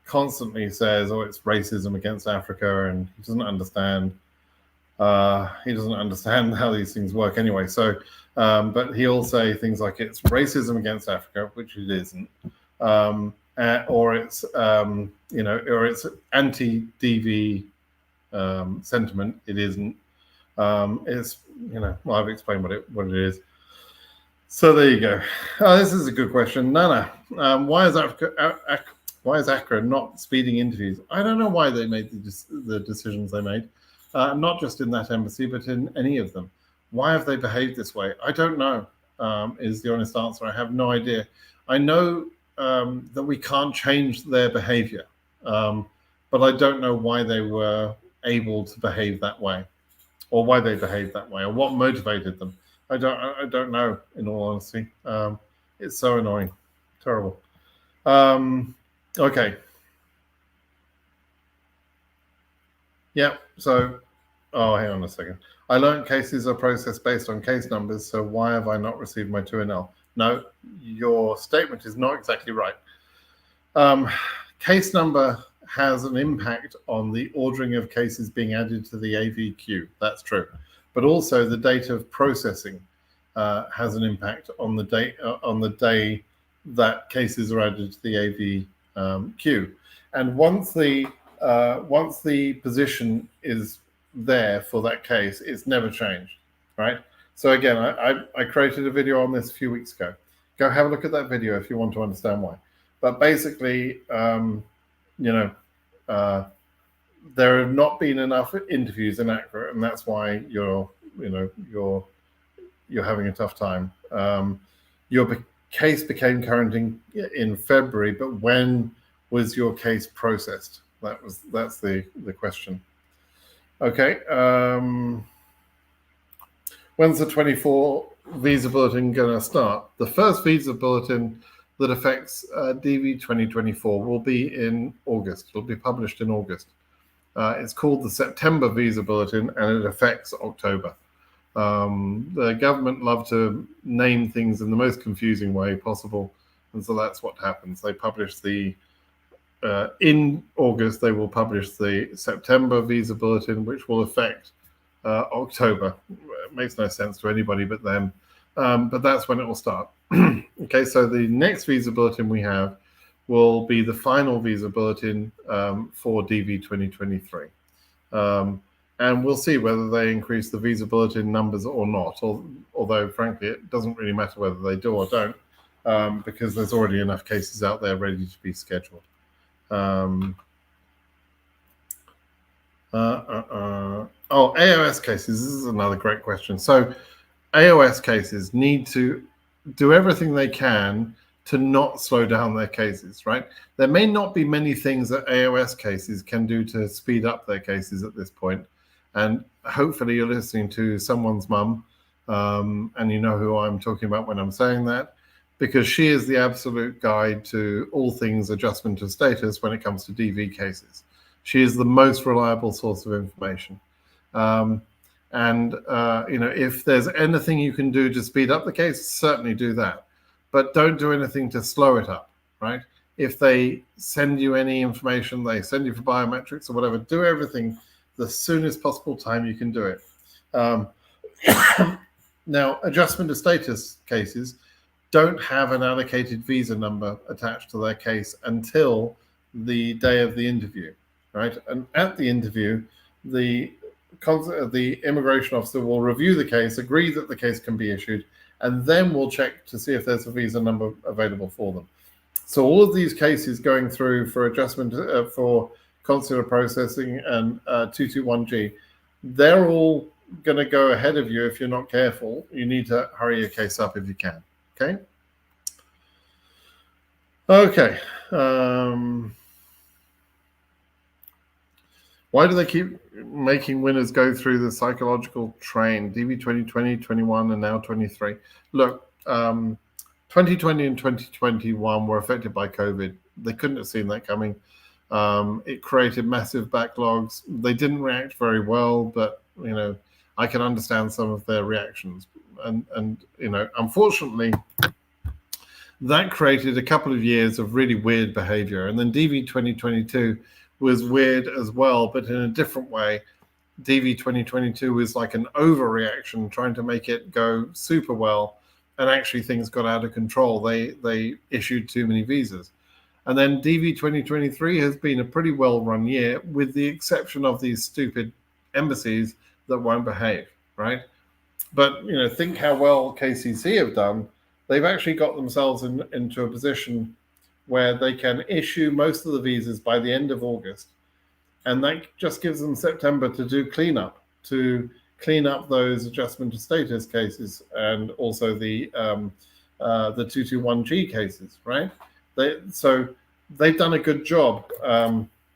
constantly says, "Oh, it's racism against Africa," and he doesn't understand. He doesn't understand how these things work anyway. So, but he'll say things like it's racism against Africa, which it isn't, or it's or it's anti-DV sentiment. It isn't. It's well, I've explained what it is. So there you go. This is a good question, Nana. Why is Accra not speeding interviews? I don't know why they made the decisions they made. Not just in that embassy, but in any of them. Why have they behaved this way? I don't know, is the honest answer. I have no idea. I know that we can't change their behavior, but I don't know why they were able to behave that way, or why they behaved that way, or what motivated them. I don't know, in all honesty. It's so annoying. Terrible. Okay. Yeah, so, hang on a second. I learned cases are processed based on case numbers, so why have I not received my 2NL? No, your statement is not exactly right. Case number has an impact on the ordering of cases being added to the AV queue. That's true. But also the date of processing has an impact on the day that cases are added to the AV queue. And once the position is there for that case, it's never changed, right? So again, I created a video on this a few weeks ago. Go have a look at that video if you want to understand why. But basically, there have not been enough interviews in Accra, and that's why you're having a tough time. Your case became current in February, but when was your case processed? That's the question. Okay. When's the 24 visa bulletin going to start? The first visa bulletin that affects DV2024 will be in August. It'll be published in August. It's called the September visa bulletin, and it affects October. The government love to name things in the most confusing way possible, and so that's what happens. They publish in August, they will publish the September visa bulletin, which will affect October. It makes no sense to anybody but them, but that's when it will start. Okay, so the next visa bulletin we have will be the final visa bulletin for DV 2023. And we'll see whether they increase the visa bulletin numbers or not, although frankly it doesn't really matter whether they do or don't, because there's already enough cases out there ready to be scheduled. AOS cases, this is another great question. So AOS cases need to do everything they can to not slow down their cases, right? There may not be many things that AOS cases can do to speed up their cases at this point. And hopefully you're listening to someone's mum, and you know who I'm talking about when I'm saying that, because she is the absolute guide to all things adjustment of status when it comes to DV cases. She is the most reliable source of information. If there's anything you can do to speed up the case, certainly do that. But don't do anything to slow it up, right? If they send you any information, they send you for biometrics or whatever, do everything the soonest possible time you can do it. Now, adjustment of status cases don't have an allocated visa number attached to their case until the day of the interview, right? And at the interview, the immigration officer will review the case, agree that the case can be issued, and then we'll check to see if there's a visa number available for them. So all of these cases going through for adjustment for consular processing and 221G, they're all going to go ahead of you if you're not careful. You need to hurry your case up if you can. Okay. Okay. Why do they keep making winners go through the psychological train? DV2020, 21, and now 23. Look, 2020 and 2021 were affected by COVID. They couldn't have seen that coming. It created massive backlogs. They didn't react very well, but I can understand some of their reactions. And unfortunately, that created a couple of years of really weird behavior. And then DV 2022 was weird as well, but in a different way. DV 2022 was like an overreaction, trying to make it go super well, and actually things got out of control. They issued too many visas. And then DV 2023 has been a pretty well-run year, with the exception of these stupid embassies that won't behave, right? But think how well KCC have done. They've actually got themselves into a position where they can issue most of the visas by the end of August. And that just gives them September to do cleanup, to clean up those adjustment of status cases, and also the 221G cases, right? So they've done a good job.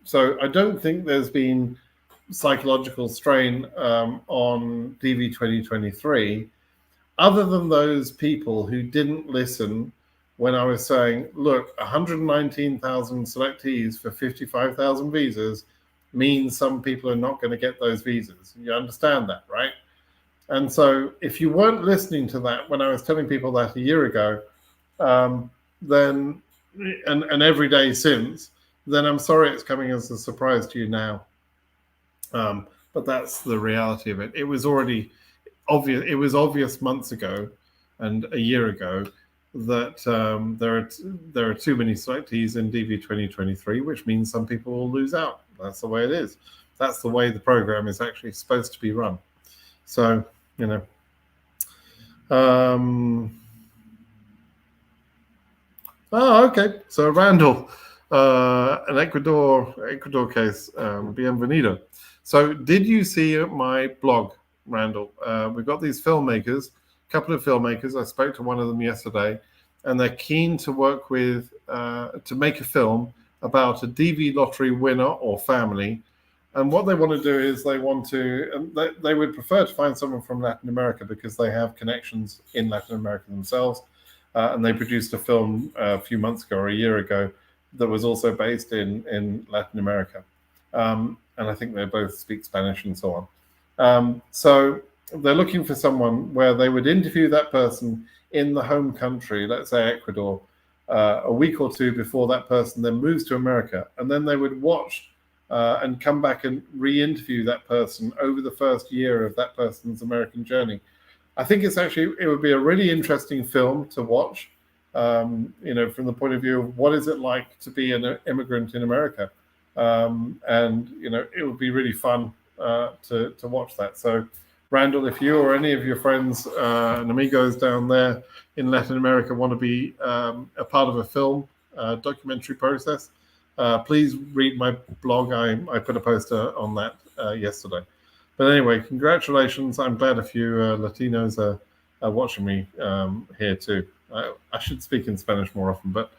So I don't think there's been psychological strain on DV 2023, other than those people who didn't listen when I was saying, look, 119,000 selectees for 55,000 visas means some people are not going to get those visas. You understand that, right? And so if you weren't listening to that when I was telling people that a year ago, then and every day since, then I'm sorry it's coming as a surprise to you now. But that's the reality of it. It was already obvious. It was obvious months ago and a year ago that there are too many selectees in DV 2023, which means some people will lose out. That's the way it is. That's the way the program is actually supposed to be run. So, okay. So Randall, an Ecuador case, bienvenido. So did you see my blog, Randall? We've got these filmmakers, a couple of filmmakers. I spoke to one of them yesterday, and they're keen to work with, to make a film about a DV lottery winner or family. And what they want to do is they would prefer to find someone from Latin America, because they have connections in Latin America themselves. And they produced a film a few months ago or a year ago that was also based in Latin America. And I think they both speak Spanish and so on. So they're looking for someone where they would interview that person in the home country, let's say Ecuador, a week or two before that person then moves to America. And then they would watch and come back and re-interview that person over the first year of that person's American journey. I think it would be a really interesting film to watch, from the point of view of what is it like to be an immigrant in America. And it would be really fun to watch that. So, Randall, if you or any of your friends and amigos down there in Latin America want to be a part of a film documentary process, please read my blog. I put a poster on that yesterday. But anyway, congratulations. I'm glad a few Latinos are watching me here too. I should speak in Spanish more often, but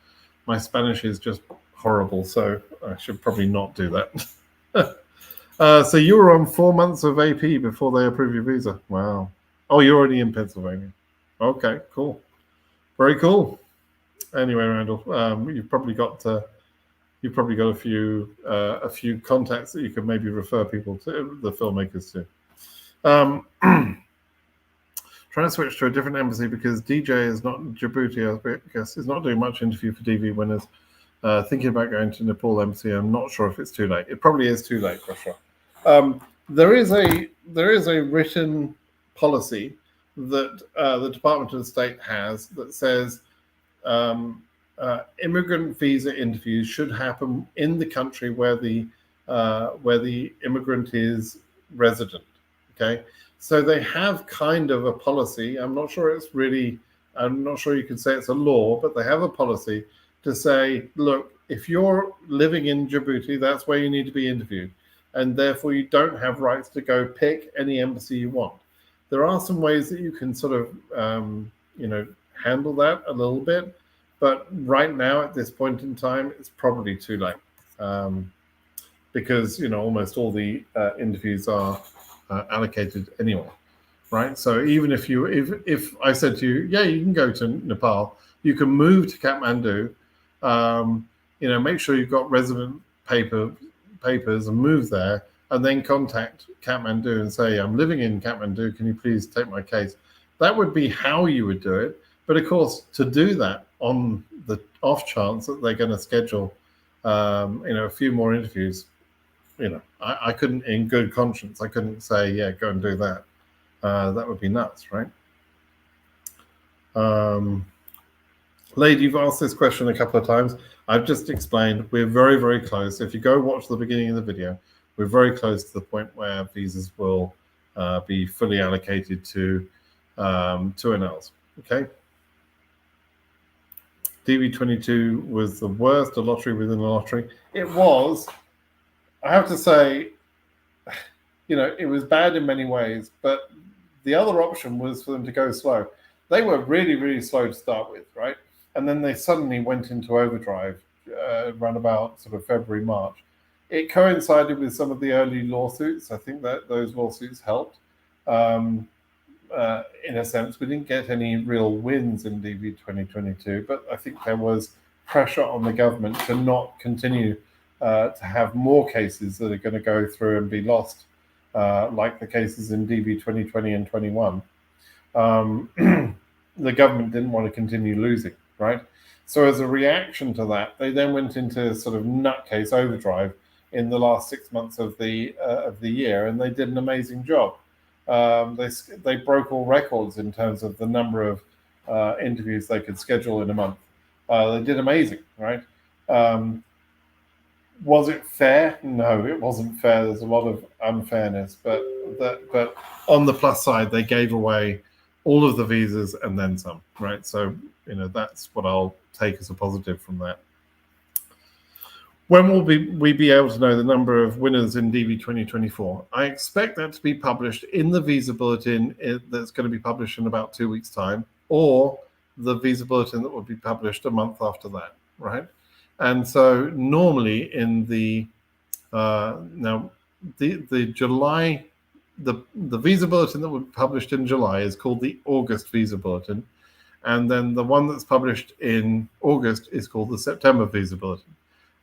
my Spanish is just horrible, so I should probably not do that. So you were on 4 months of AP before they approve your visa. Wow. Oh, you're already in Pennsylvania. Okay, cool. Very cool. Anyway, Randall, you've probably got a few contacts that you could maybe refer people to, the filmmakers to. Trying to switch to a different embassy because DJ is not Djibouti, I guess, is not doing much interview for DV winners. Thinking about going to Nepal embassy. I'm not sure if it's too late. It probably is too late for sure. There is a written policy that the Department of State has that says immigrant visa interviews should happen in the country where the immigrant is resident. Okay, so they have kind of a policy. I'm not sure you could say it's a law, but they have a policy to say, look, if you're living in Djibouti, that's where you need to be interviewed. and therefore you don't have rights to go pick any embassy you want. There are some ways that you can sort of, handle that a little bit, but right now at this point in time, it's probably too late, because almost all the interviews are allocated anyway, right? So even if I said to you, yeah, you can go to Nepal, you can move to Kathmandu, make sure you've got resident papers and move there, and then contact Kathmandu and say, I'm living in Kathmandu, can you please take my case? That would be how you would do it. But of course, to do that on the off chance that they're going to schedule, a few more interviews, I couldn't, in good conscience, I couldn't say, yeah, go and do that. That would be nuts, right? Lady, you've asked this question a couple of times. I've just explained we're very, very close. If you go watch the beginning of the video, we're very close to the point where visas will be fully allocated to NLs. Okay. DV22 was the worst, a lottery within a lottery. It was. I have to say, it was bad in many ways, but the other option was for them to go slow. They were really, really slow to start with, right? And then they suddenly went into overdrive around about sort of February, March. It coincided with some of the early lawsuits. I think that those lawsuits helped. In a sense, we didn't get any real wins in DV 2022, but I think there was pressure on the government to not continue to have more cases that are going to go through and be lost, like the cases in DV 2020 and 21. The government didn't want to continue losing, right? So as a reaction to that, they then went into sort of nutcase overdrive in the last 6 months of the year, and they did an amazing job. They broke all records in terms of the number of interviews they could schedule in a month. They did amazing, right? Was it fair? No, it wasn't fair. There's a lot of unfairness, but on the plus side, they gave away all of the visas and then some, right? So that's what I'll take as a positive from that. When will we be able to know the number of winners in DV 2024? I expect that to be published in the visa bulletin that's going to be published in about 2 weeks' time, or the visa bulletin that will be published a month after that, right? And so normally in the July, the visa bulletin that will be published in July is called the August visa bulletin, and then the one that's published in August is called the September visa bulletin.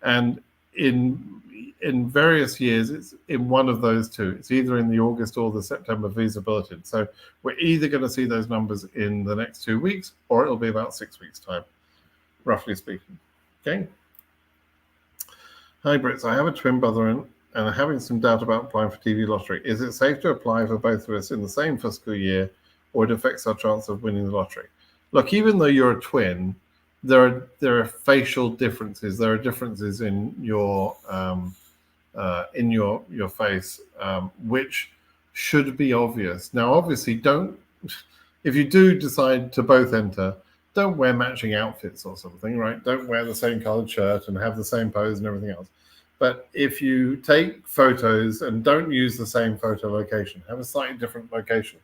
And in various years, it's in one of those two. It's either in the August or the September visa bulletin. So we're either going to see those numbers in the next 2 weeks, or it'll be about 6 weeks' time, roughly speaking. Okay. Hi, Brits. I have a twin brother and I'm having some doubt about applying for TV lottery. Is it safe to apply for both of us in the same fiscal year, or it affects our chance of winning the lottery? Look, even though you're a twin, there are facial differences. There are differences in your face, which should be obvious. Now, obviously, if you do decide to both enter, don't wear matching outfits or something, right? Don't wear the same colored shirt and have the same pose and everything else. But if you take photos and don't use the same photo location, have a slightly different location,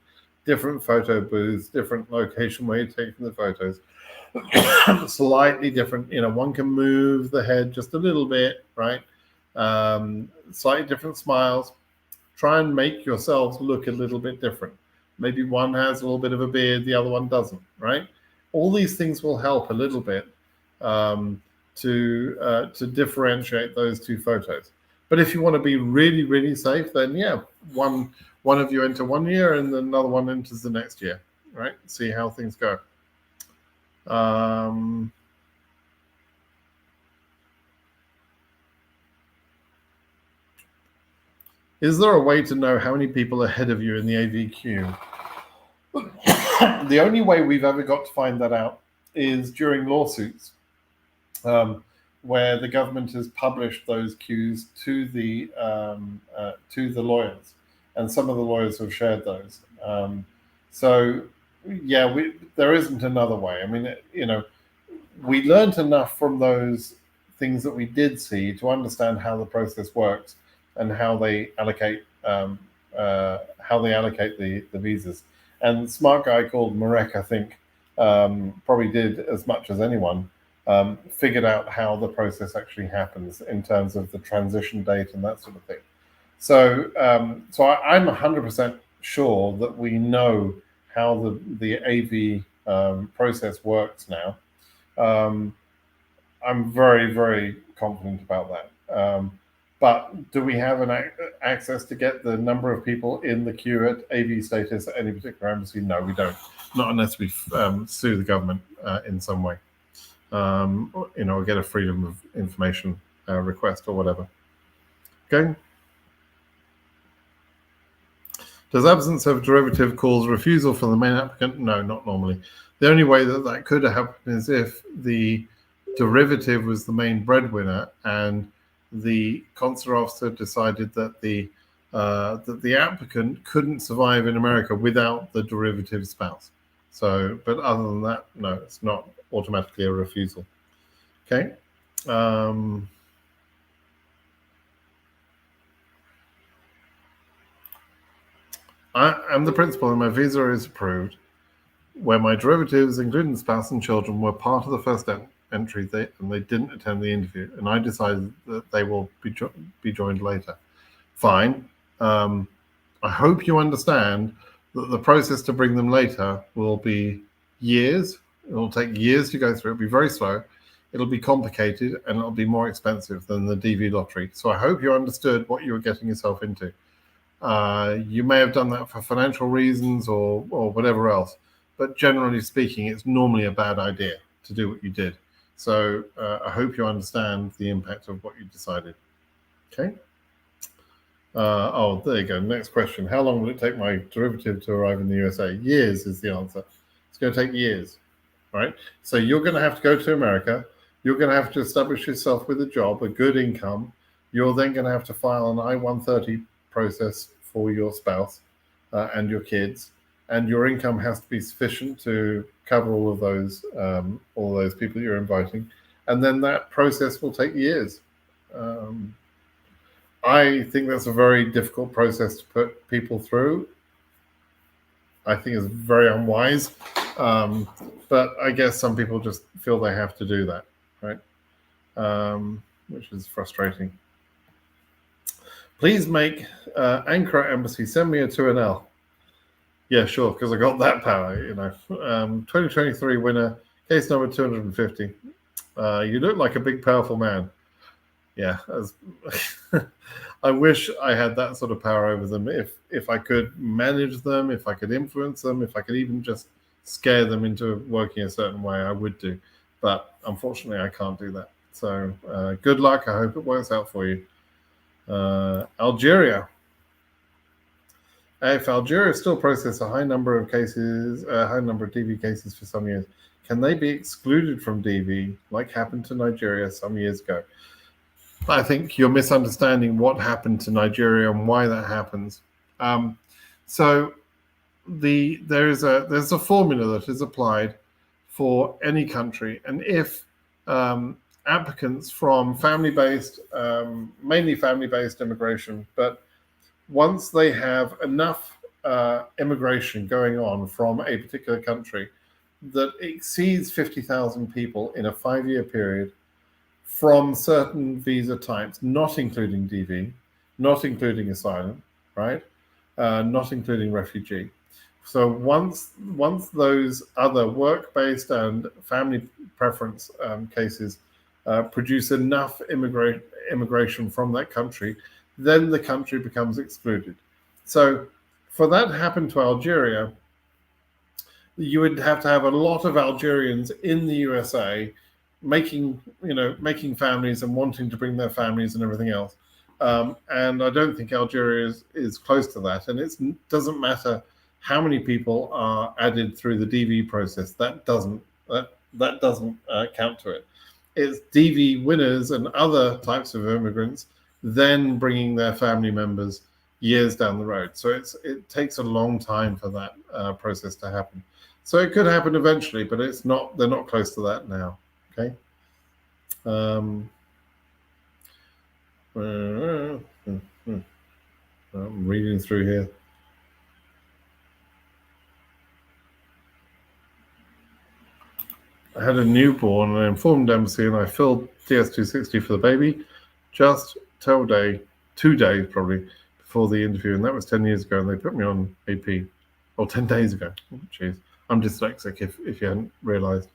different photo booths, different location where you're taking the photos, slightly different, one can move the head just a little bit, right? Slightly different smiles. Try and make yourselves look a little bit different. Maybe one has a little bit of a beard, the other one doesn't, right? All these things will help a little bit to differentiate those two photos. But if you want to be really, really safe, then yeah, one of you enter 1 year and then another one enters the next year, right? See how things go. Is there a way to know how many people are ahead of you in the AV queue? The only way we've ever got to find that out is during lawsuits, where the government has published those queues to the lawyers, and some of the lawyers have shared those. So yeah, there isn't another way. I mean, we learned enough from those things that we did see to understand how the process works, and how they allocate the visas. And the smart guy called Marek, I think, probably did as much as anyone, figured out how the process actually happens in terms of the transition date and that sort of thing. So, I'm 100% sure that we know how the AV process works now. I'm very, very confident about that. But do we have access to get the number of people in the queue at AV status at any particular embassy? No, we don't. Not unless we sue the government in some way, or get a freedom of information request or whatever. Okay. Does absence of derivative cause refusal from the main applicant? No, not normally. The only way that could happen is if the derivative was the main breadwinner and the consular officer decided that the applicant couldn't survive in America without the derivative spouse. So, but other than that, no, it's not automatically a refusal. Okay. I'm the principal and my visa is approved, where my derivatives, including spouse and children, were part of the first entry, and they didn't attend the interview, and I decided that they will be joined later. Fine. I hope you understand that the process to bring them later will be years. It will take years to go through. It'll be very slow. It'll be complicated, and it'll be more expensive than the DV lottery. So I hope you understood what you were getting yourself into. You may have done that for financial reasons or whatever else, but generally speaking, it's normally a bad idea to do what you did. So I hope you understand the impact of what you decided. Okay. There you go. Next question. How long will it take my derivative to arrive in the USA? Years is the answer. It's going to take years, right? So you're going to have to go to America. You're going to have to establish yourself with a job, a good income. You're then going to have to file an I-130 process for your spouse and your kids, and your income has to be sufficient to cover all of those people you're inviting, and then that process will take years. I think that's a very difficult process to put people through. I think it's very unwise, but I guess some people just feel they have to do that, right? Which is frustrating. Please make Ankara Embassy send me a 2NL. Yeah, sure, because I got that power, 2023 winner, case number 250. You look like a big, powerful man. Yeah, I wish I had that sort of power over them. If I could manage them, if I could influence them, if I could even just scare them into working a certain way, I would do. But unfortunately, I can't do that. So good luck. I hope it works out for you. Algeria. If Algeria still process a high number of DV cases for some years, can they be excluded from DV, like happened to Nigeria some years ago? I think you're misunderstanding what happened to Nigeria and why that happens. So there's a formula that is applied for any country, and if applicants from family-based, mainly family-based immigration, but once they have enough immigration going on from a particular country that exceeds 50,000 people in a 5-year period from certain visa types, not including DV, not including asylum, right? Not including refugee. So once those other work-based and family preference cases produce enough immigration from that country, then the country becomes excluded. So for that to happen to Algeria, you would have to have a lot of Algerians in the USA making families and wanting to bring their families and everything else. And I don't think Algeria is close to that. And it doesn't matter how many people are added through the DV process. That doesn't count to it. It's DV winners and other types of immigrants then bringing their family members years down the road. So it takes a long time for that process to happen. So it could happen eventually, but it's not. They're not close to that now. Okay. I'm reading through here. I had a newborn and I informed embassy and I filled DS260 for the baby just 2 days probably before the interview, and that was 10 years ago, and they put me on AP, or 10 days ago. Jeez, I'm dyslexic if you hadn't realized.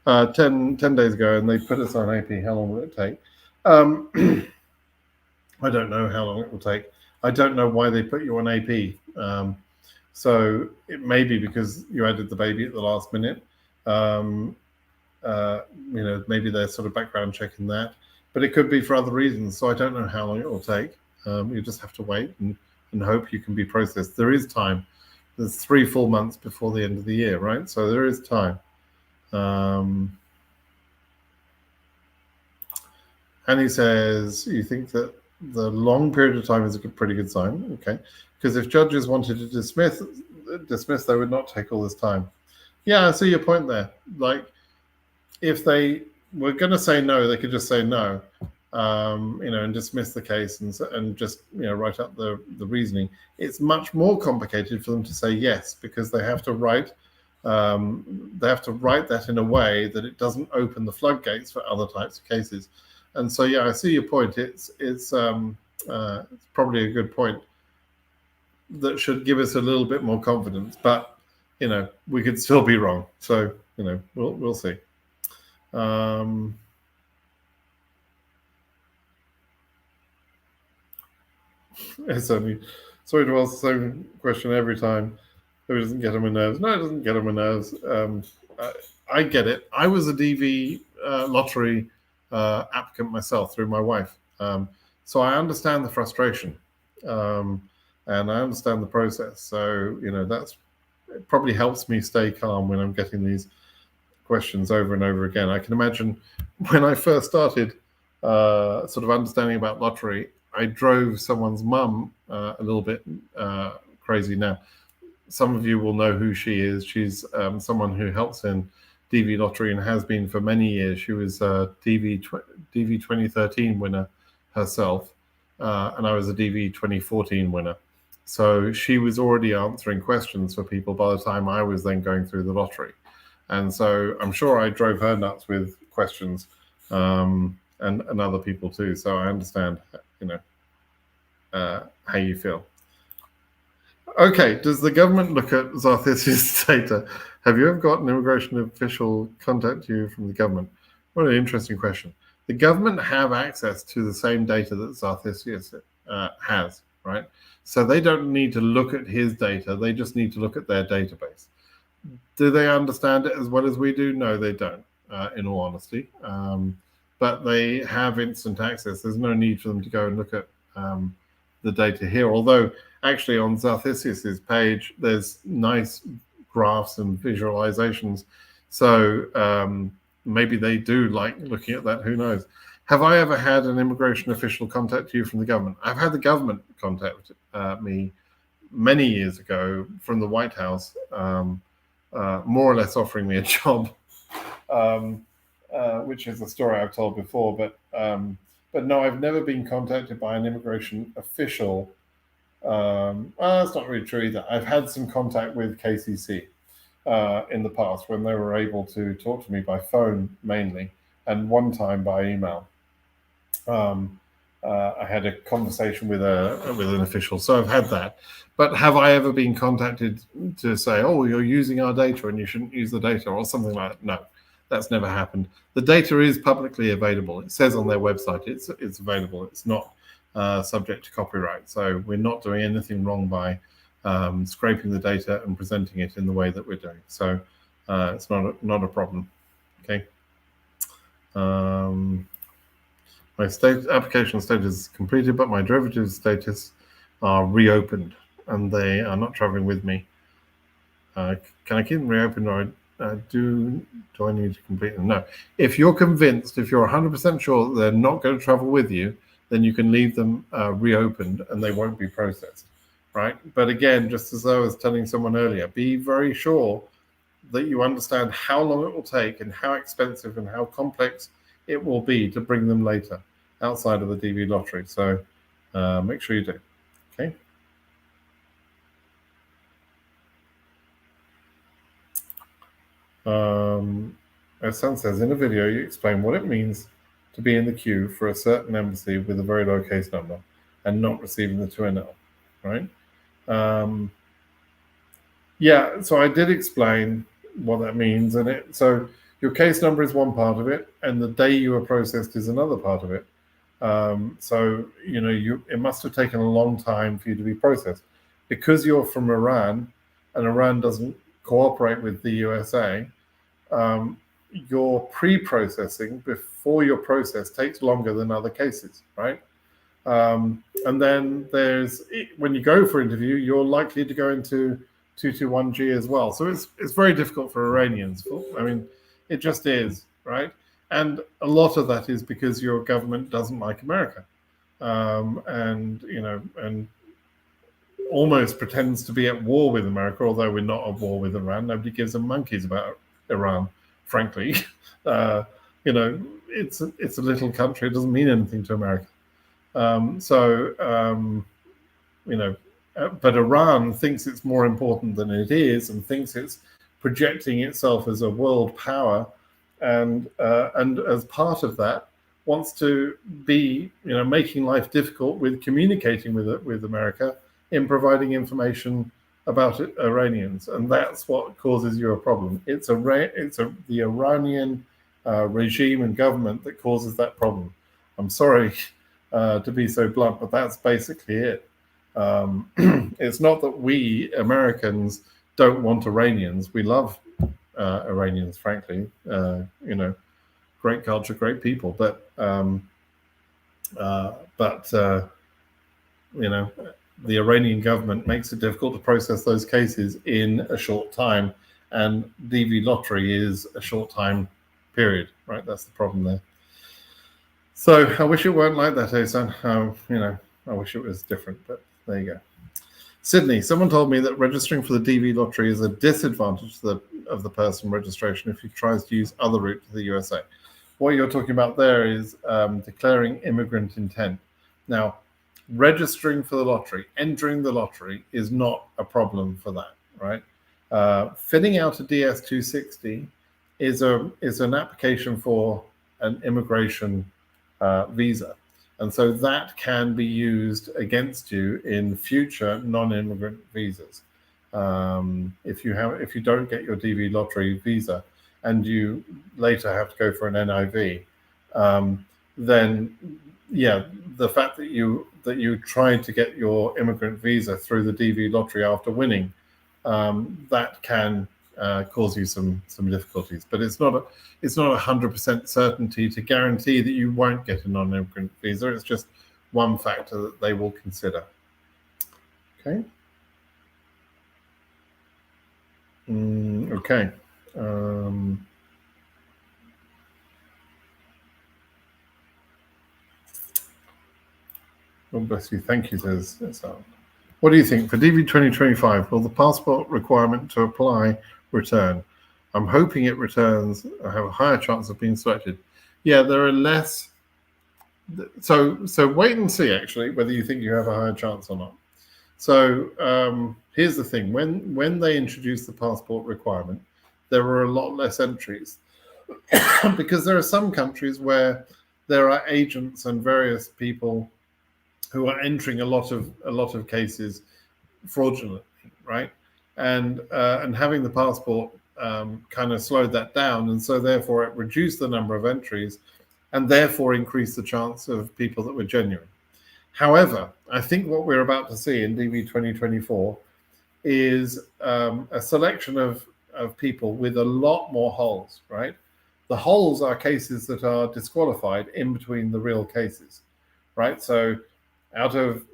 10 days ago, and they put us on AP. How long will it take? I don't know how long it will take. I don't know why they put you on AP. So it may be because you added the baby at the last minute. Maybe they're sort of background checking that, but it could be for other reasons. So I don't know how long it will take. You just have to wait and hope you can be processed. There is time. There's 3 full months before the end of the year, right? So there is time. And he says, you think that the long period of time is a pretty good sign, okay? Because if judges wanted to dismiss, they would not take all this time. Yeah, I see your point there. Like, if they were going to say no, they could just say no, and dismiss the case and just write up the reasoning. It's much more complicated for them to say yes, because they have to write that in a way that it doesn't open the floodgates for other types of cases. And so, yeah, I see your point. It's probably a good point that should give us a little bit more confidence, but we could still be wrong. So we'll see. It's only sorry to ask the same question every time. It doesn't get on my nerves. No, it doesn't get on my nerves. I get it. I was a DV lottery applicant myself through my wife, so I understand the frustration, and I understand the process. So it probably helps me stay calm when I'm getting these questions over and over again. I can imagine when I first started sort of understanding about lottery, I drove someone's mum a little bit crazy. Now, some of you will know who she is. She's someone who helps in DV lottery and has been for many years. She was a DV2013 winner herself, and I was a DV2014 winner. So she was already answering questions for people by the time I was then going through the lottery. And so I'm sure I drove her nuts with questions, and other people too. So I understand, how you feel. Okay, does the government look at Zarthisius' data? Have you ever got an immigration official contact you from the government? What an interesting question. The government have access to the same data that Zarthisius has, right? So they don't need to look at his data. They just need to look at their database. Do they understand it as well as we do? No, they don't, in all honesty. But they have instant access. There's no need for them to go and look at the data here. Although, actually, on Zarthisius' page, there's nice graphs and visualizations. So maybe they do like looking at that. Who knows? Have I ever had an immigration official contact you from the government? I've had the government contact me many years ago from the White House, more or less offering me a job, which is a story I've told before. But no, I've never been contacted by an immigration official. That's not really true either. I've had some contact with KCC in the past when they were able to talk to me by phone mainly, and one time by email. I had a conversation with an official, so I've had that. But have I ever been contacted to say, "Oh, you're using our data and you shouldn't use the data," or something like that? No, that's never happened. The data is publicly available. It says on their website it's available. It's not subject to copyright. So we're not doing anything wrong by scraping the data and presenting it in the way that we're doing. So it's not a problem. Okay. My state application status is completed, but my derivative status are reopened, and they are not traveling with me. Can I keep them reopened, or do I need to complete them? No. If you're convinced, if you're 100% sure that they're not going to travel with you, then you can leave them reopened, and they won't be processed, right? But again, just as I was telling someone earlier, be very sure that you understand how long it will take and how expensive and how complex it will be to bring them later outside of the DV lottery. So make sure you do. Okay. As Sun says, in a video, you explain what it means to be in the queue for a certain embassy with a very low case number and not receiving the 2NL, right? Yeah, so I did explain what that means, and so your case number is one part of it, and the day you were processed is another part of it. So it must have taken a long time for you to be processed because you're from Iran, and Iran doesn't cooperate with the USA. Your pre-processing before your process takes longer than other cases, right? And then when you go for interview, you're likely to go into 221G as well. So it's very difficult for Iranians. I mean, it just is, right? And a lot of that is because your government doesn't like America, and almost pretends to be at war with America, although we're not at war with Iran. Nobody gives a monkeys about Iran, frankly. It's a little country. It doesn't mean anything to America. But Iran thinks it's more important than it is, and thinks it's projecting itself as a world power, and as part of that, wants to be, making life difficult with communicating with America in providing information about Iranians, and that's what causes you a problem. It's the Iranian regime and government that causes that problem. I'm sorry to be so blunt, but that's basically it. It's not that we Americans don't want Iranians. We love Iranians, frankly. Great culture, great people, but the Iranian government makes it difficult to process those cases in a short time, and DV lottery is a short time period, right? That's the problem there. So I wish it weren't like that, Ehsan. I wish it was different, but there you go. Sydney, someone told me that registering for the DV lottery is a disadvantage of the person registration if he tries to use other route to the USA. What you're talking about there is declaring immigrant intent. Now, registering for the lottery, entering the lottery is not a problem for that, right? Filling out a DS-260 is an application for an immigration visa. And so that can be used against you in future non-immigrant visas. If you don't get your DV lottery visa and you later have to go for an NIV, then yeah, the fact that you tried to get your immigrant visa through the DV lottery after winning, that can cause you some difficulties. But it's not a 100% certainty to guarantee that you won't get a non-immigrant visa. It's just one factor that they will consider. Okay. Okay. God bless you. Thank you, says Sal. What do you think? For DV 2025, will the passport requirement to apply return? I'm hoping it returns. I have a higher chance of being selected. Yeah, there are less. So wait and see, actually, whether you think you have a higher chance or not. So here's the thing. When they introduced the passport requirement, there were a lot less entries because there are some countries where there are agents and various people who are entering a lot of cases fraudulently, right? And having the passport kind of slowed that down, and so therefore it reduced the number of entries, and therefore increased the chance of people that were genuine. However, I think what we're about to see in DV 2024 is a selection of people with a lot more holes, right? The holes are cases that are disqualified in between the real cases, right? So out of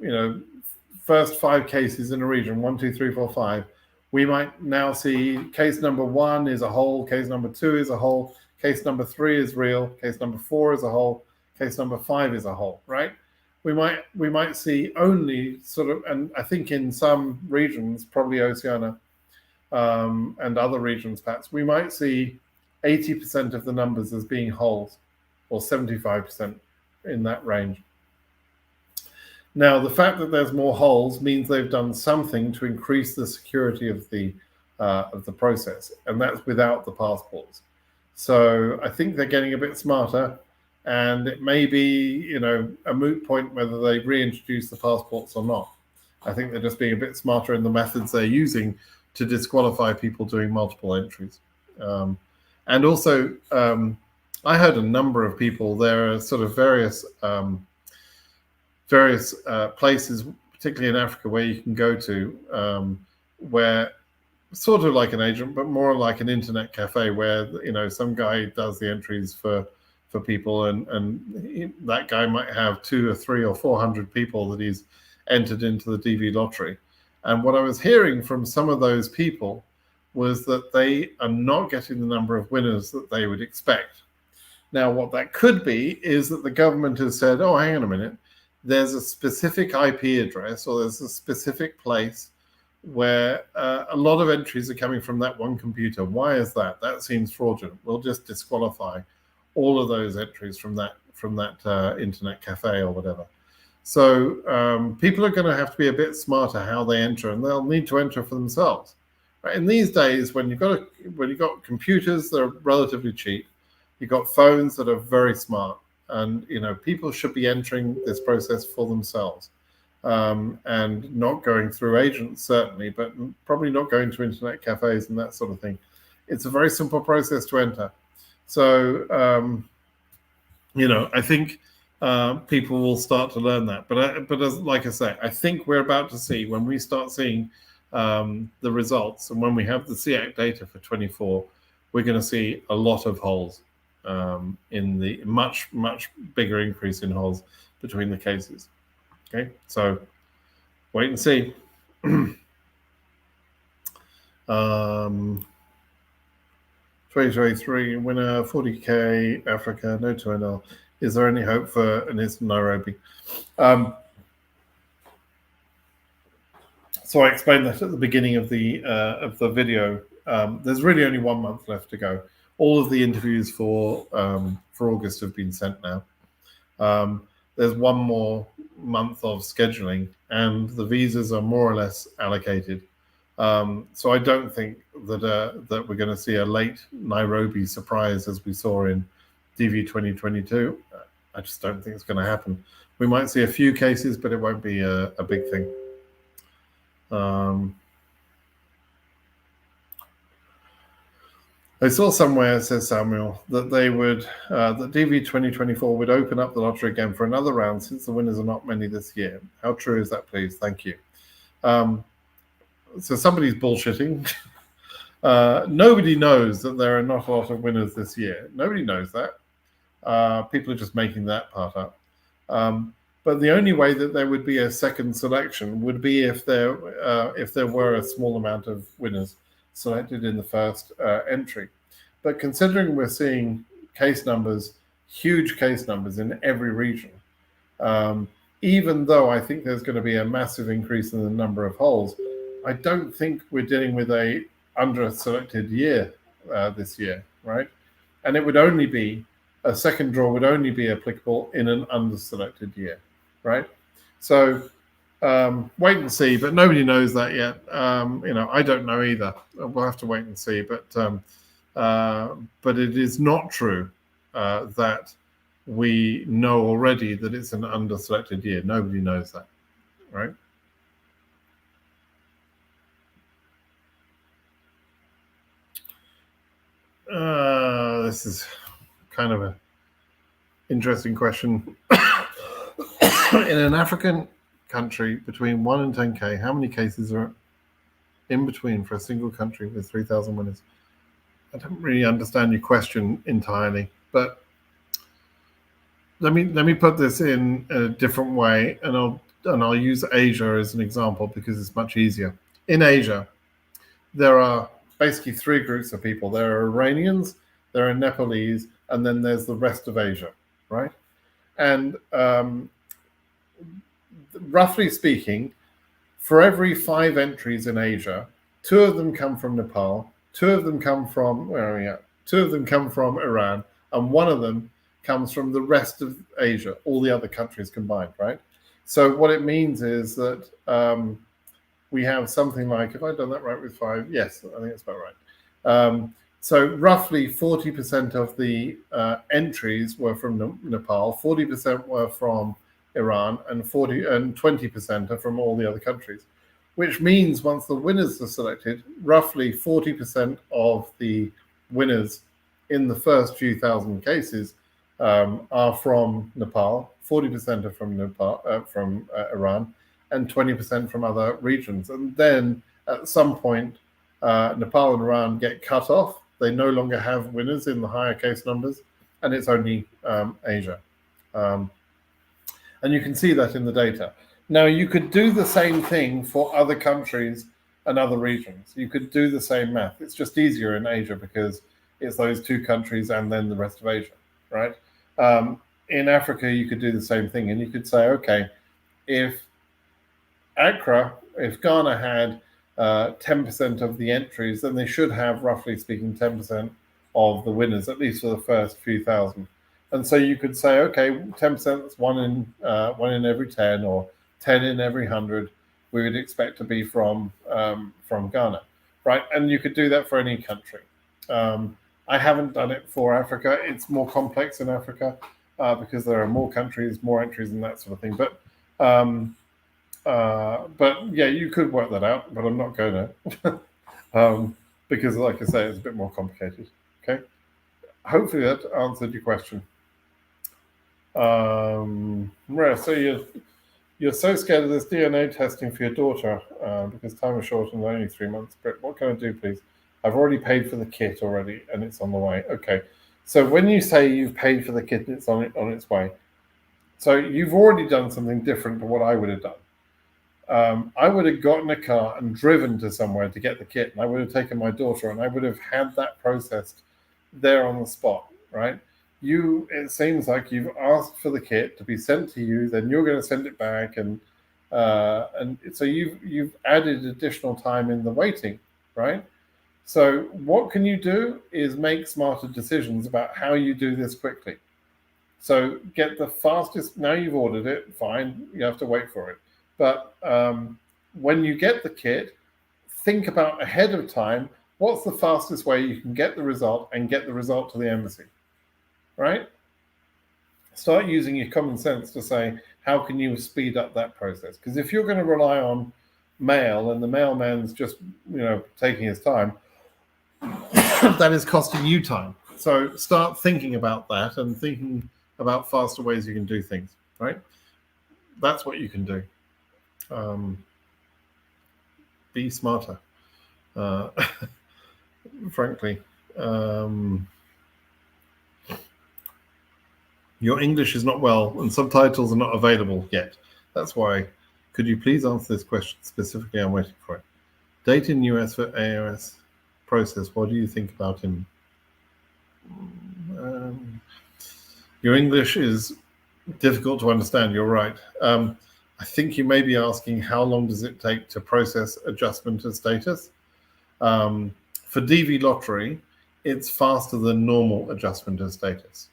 first 5 cases in a region, 1, 2, 3, 4, 5, we might now see case number 1 is a hole, case number 2 is a hole, case number 3 is real, case number 4 is a hole, case number 5 is a hole, right? We might see only sort of, and I think in some regions, probably Oceania and other regions perhaps, we might see 80% of the numbers as being holes, or 75% in that range. Now, the fact that there's more holes means they've done something to increase the security of the of the process, and that's without the passports. So I think they're getting a bit smarter, and it may be, a moot point whether they reintroduce the passports or not. I think they're just being a bit smarter in the methods they're using to disqualify people doing multiple entries. And also, I heard a number of people. There are sort of various places, particularly in Africa, where you can go to, where sort of like an agent, but more like an internet cafe, where some guy does the entries for people, and that guy might have 2 or 3 or 400 people that he's entered into the DV lottery. And what I was hearing from some of those people was that they are not getting the number of winners that they would expect. Now, what that could be is that the government has said, oh, hang on a minute, there's a specific IP address, or there's a specific place where a lot of entries are coming from that one computer. Why is that? That seems fraudulent. We'll just disqualify all of those entries from that internet cafe or whatever. So people are going to have to be a bit smarter how they enter, and they'll need to enter for themselves. Right? In these days, when you've got computers that are relatively cheap, you've got phones that are very smart, and people should be entering this process for themselves, and not going through agents, certainly, but probably not going to internet cafes and that sort of thing. It's a very simple process to enter. So I think people will start to learn that. But as like I say, I think we're about to see, when we start seeing the results, and when we have the SEAC data for 24, we're going to see a lot of holes, in the much bigger increase in holes between the cases. Okay, so wait and see. 2023 winner, 40K, Africa, no 2NL. Is there any hope for an Eastern Nairobi? So I explained that at the beginning of the video. There's really only 1 month left to go. All of the interviews for August have been sent now. There's 1 more month of scheduling, and the visas are more or less allocated. So I don't think that we're going to see a late Nairobi surprise as we saw in DV 2022. I just don't think it's going to happen. We might see a few cases, but it won't be a big thing. I saw somewhere, says Samuel, that they would that DV 2024 would open up the lottery again for another round, since the winners are not many this year. How true is that, please? Thank you. So somebody's bullshitting. Nobody knows that there are not a lot of winners this year. Nobody knows that. People are just making that part up. But the only way that there would be a second selection would be if there were a small amount of winners selected in the first entry. But considering we're seeing case numbers, huge case numbers in every region, even though I think there's going to be a massive increase in the number of holes, I don't think we're dealing with a under-selected year this year, right? And it would only be, a second draw would only be applicable in an under-selected year, right? So wait and see, but nobody knows that yet. I don't know either. We'll have to wait and see. But it is not true that we know already that it's an under-selected year. Nobody knows that, right? This is kind of an interesting question. In an African country between 1 and 10K, how many cases are in between for a single country with 3,000 winners? I don't really understand your question entirely, but let me put this in a different way, and I'll use Asia as an example because it's much easier. In Asia, there are basically 3 groups of people. There are Iranians, there are Nepalese, and then there's the rest of Asia, right? And roughly speaking, for every 5 entries in Asia, 2 of them come from Nepal, 2 of them come from, where are we at? 2 of them come from Iran, and 1 of them comes from the rest of Asia, all the other countries combined, right? So what it means is that we have something like, have I done that right with 5? Yes, I think it's about right. So roughly 40% of the entries were from Nepal, 40% were from Iran, and 20% are from all the other countries, which means once the winners are selected, roughly 40% of the winners in the first few thousand cases are from Nepal, 40% are from Iran, and 20% from other regions. And then at some point, Nepal and Iran get cut off. They no longer have winners in the higher case numbers, and it's only Asia. And you can see that in the data. Now, you could do the same thing for other countries and other regions. You could do the same math. It's just easier in Asia because it's those two countries and then the rest of Asia, right? In Africa, you could do the same thing. And you could say, okay, if Ghana had 10% of the entries, then they should have, roughly speaking, 10% of the winners, at least for the first few thousand. And so you could say, okay, 10% is one in every 10, or 10 in every 100. We would expect to be from Ghana, right? And you could do that for any country. I haven't done it for Africa. It's more complex in Africa because there are more countries, more entries, and that sort of thing. But yeah, you could work that out, but I'm not going to because, like I say, it's a bit more complicated. Okay, hopefully that answered your question. So you're so scared of this DNA testing for your daughter because time is short and only 3 months. But what can I do, please? I've already paid for the kit already, and it's on the way. Okay, so when you say you've paid for the kit and it's on its way, so you've already done something different to what I would have done. I would have gotten a car and driven to somewhere to get the kit, and I would have taken my daughter, and I would have had that processed there on the spot, right? It seems like you've asked for the kit to be sent to you, then you're going to send it back, and so you've added additional time in the waiting, right? So what can you do is make smarter decisions about how you do this quickly. So get the fastest. Now you've ordered it, fine, you have to wait for it. But when you get the kit, think about ahead of time, what's the fastest way you can get the result and get the result to the embassy, right? Start using your common sense to say, how can you speed up that process? Because if you're going to rely on mail and the mailman's just, taking his time, that is costing you time. So start thinking about that and thinking about faster ways you can do things, right? That's what you can do. Be smarter, frankly. Your English is not well and subtitles are not available yet. That's why. Could you please answer this question specifically? I'm waiting for it. Date in US for AOS process. What do you think about him? Your English is difficult to understand. You're right. I think you may be asking how long does it take to process adjustment of status. For DV lottery, it's faster than normal adjustment of status.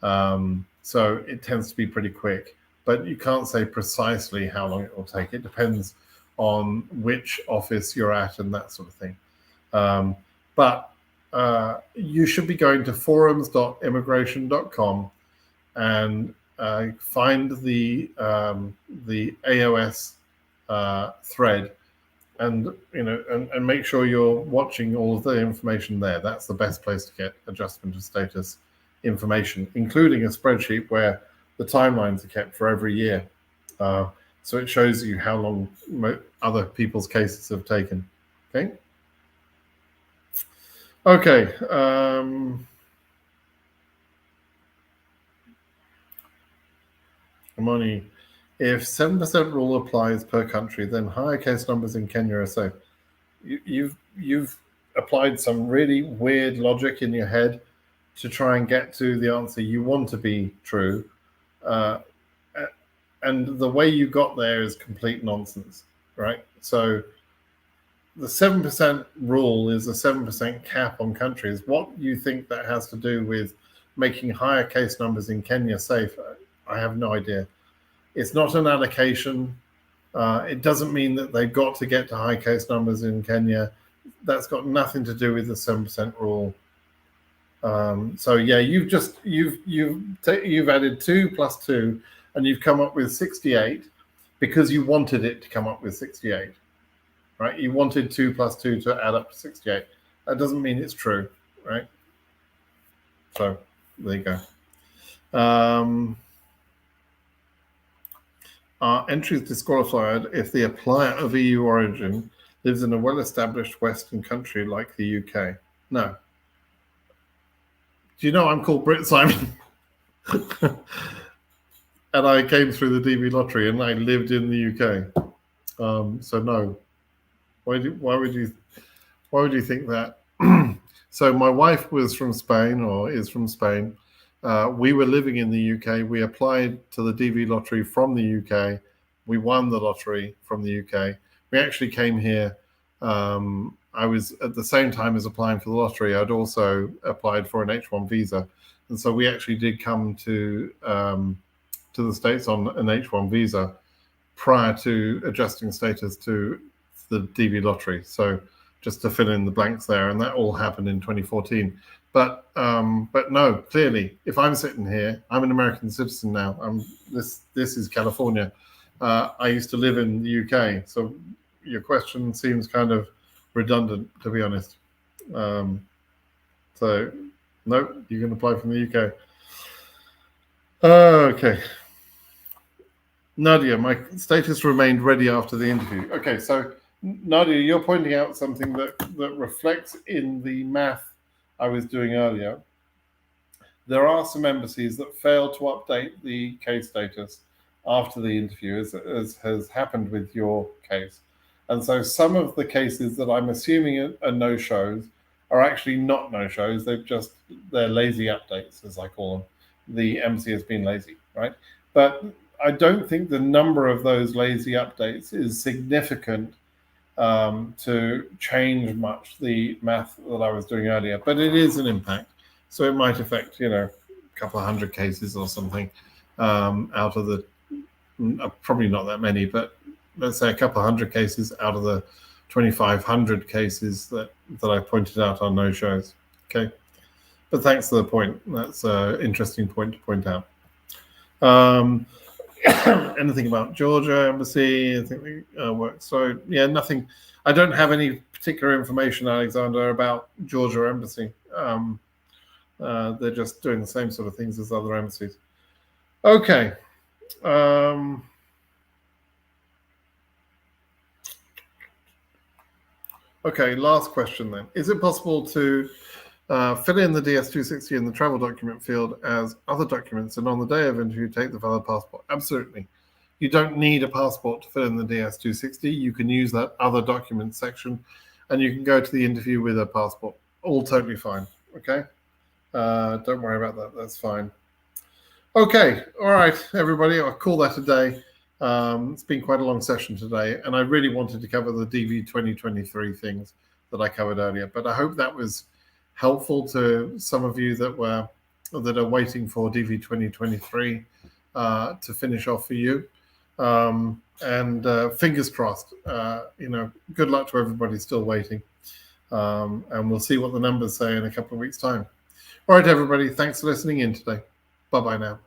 So it tends to be pretty quick, but you can't say precisely how long it will take. It depends on which office you're at and that sort of thing. But you should be going to forums.immigration.com and find the AOS thread, and and make sure you're watching all of the information there. That's the best place to get adjustment of status information, including a spreadsheet where the timelines are kept for every year. So it shows you how long other people's cases have taken. Okay. Amani, if 7% rule applies per country, then higher case numbers in Kenya are safe. You've applied some really weird logic in your head to try and get to the answer you want to be true. And the way you got there is complete nonsense, right? So the 7% rule is a 7% cap on countries. What you think that has to do with making higher case numbers in Kenya safe, I have no idea. It's not an allocation. It doesn't mean that they've got to get to high case numbers in Kenya. That's got nothing to do with the 7% rule. So yeah, you've added 2 plus 2, and you've come up with 68 because you wanted it to come up with 68, right? You wanted 2 plus 2 to add up to 68. That doesn't mean it's true, right? So there you go. Are entries disqualified if the applier of EU origin lives in a well-established Western country like the UK? No. Do you know I'm called Brit Simon? And I came through the DV lottery and I lived in the UK. So no. Why would you think that? So my wife was from Spain, or is from Spain. We were living in the UK. We applied to the DV lottery from the UK. We won the lottery from the UK. We actually came here. I was at the same time as applying for the lottery. I'd also applied for an H1 visa, and so we actually did come to the States on an H1 visa prior to adjusting status to the DV lottery. So just to fill in the blanks there, and that all happened in 2014. But no, clearly, if I'm sitting here, I'm an American citizen now. This is California. I used to live in the UK, so your question seems kind of redundant, to be honest. So no, you can apply from the UK. Okay. Nadia, my status remained ready after the interview. Okay, so Nadia, you're pointing out something that reflects in the math I was doing earlier. There are some embassies that fail to update the case status after the interview, as has happened with your case. And so some of the cases that I'm assuming are no-shows are actually not no-shows. They're lazy updates, as I call them. The embassy has been lazy, right? But I don't think the number of those lazy updates is significant to change much the math that I was doing earlier, but it is an impact. So it might affect, a couple of hundred cases or something out of the, probably not that many, but let's say a couple of hundred cases out of the 2,500 cases that I pointed out on no-shows. Okay, but thanks for the point. That's an interesting point to point out. Anything about Georgia embassy? I think we work. So yeah, nothing. I don't have any particular information, Alexander, about Georgia embassy. They're just doing the same sort of things as other embassies. Okay. Okay, last question then. Is it possible to fill in the DS260 in the travel document field as other documents, and on the day of interview, take the valid passport? Absolutely. You don't need a passport to fill in the DS260. You can use that other documents section, and you can go to the interview with a passport. All totally fine. Okay? Don't worry about that. That's fine. Okay. All right, everybody. I'll call that a day. It's been quite a long session today, and I really wanted to cover the DV2023 things that I covered earlier, but I hope that was helpful to some of you that are waiting for DV2023 to finish off for you. And fingers crossed. Good luck to everybody still waiting. And we'll see what the numbers say in a couple of weeks' time. All right, everybody. Thanks for listening in today. Bye-bye now.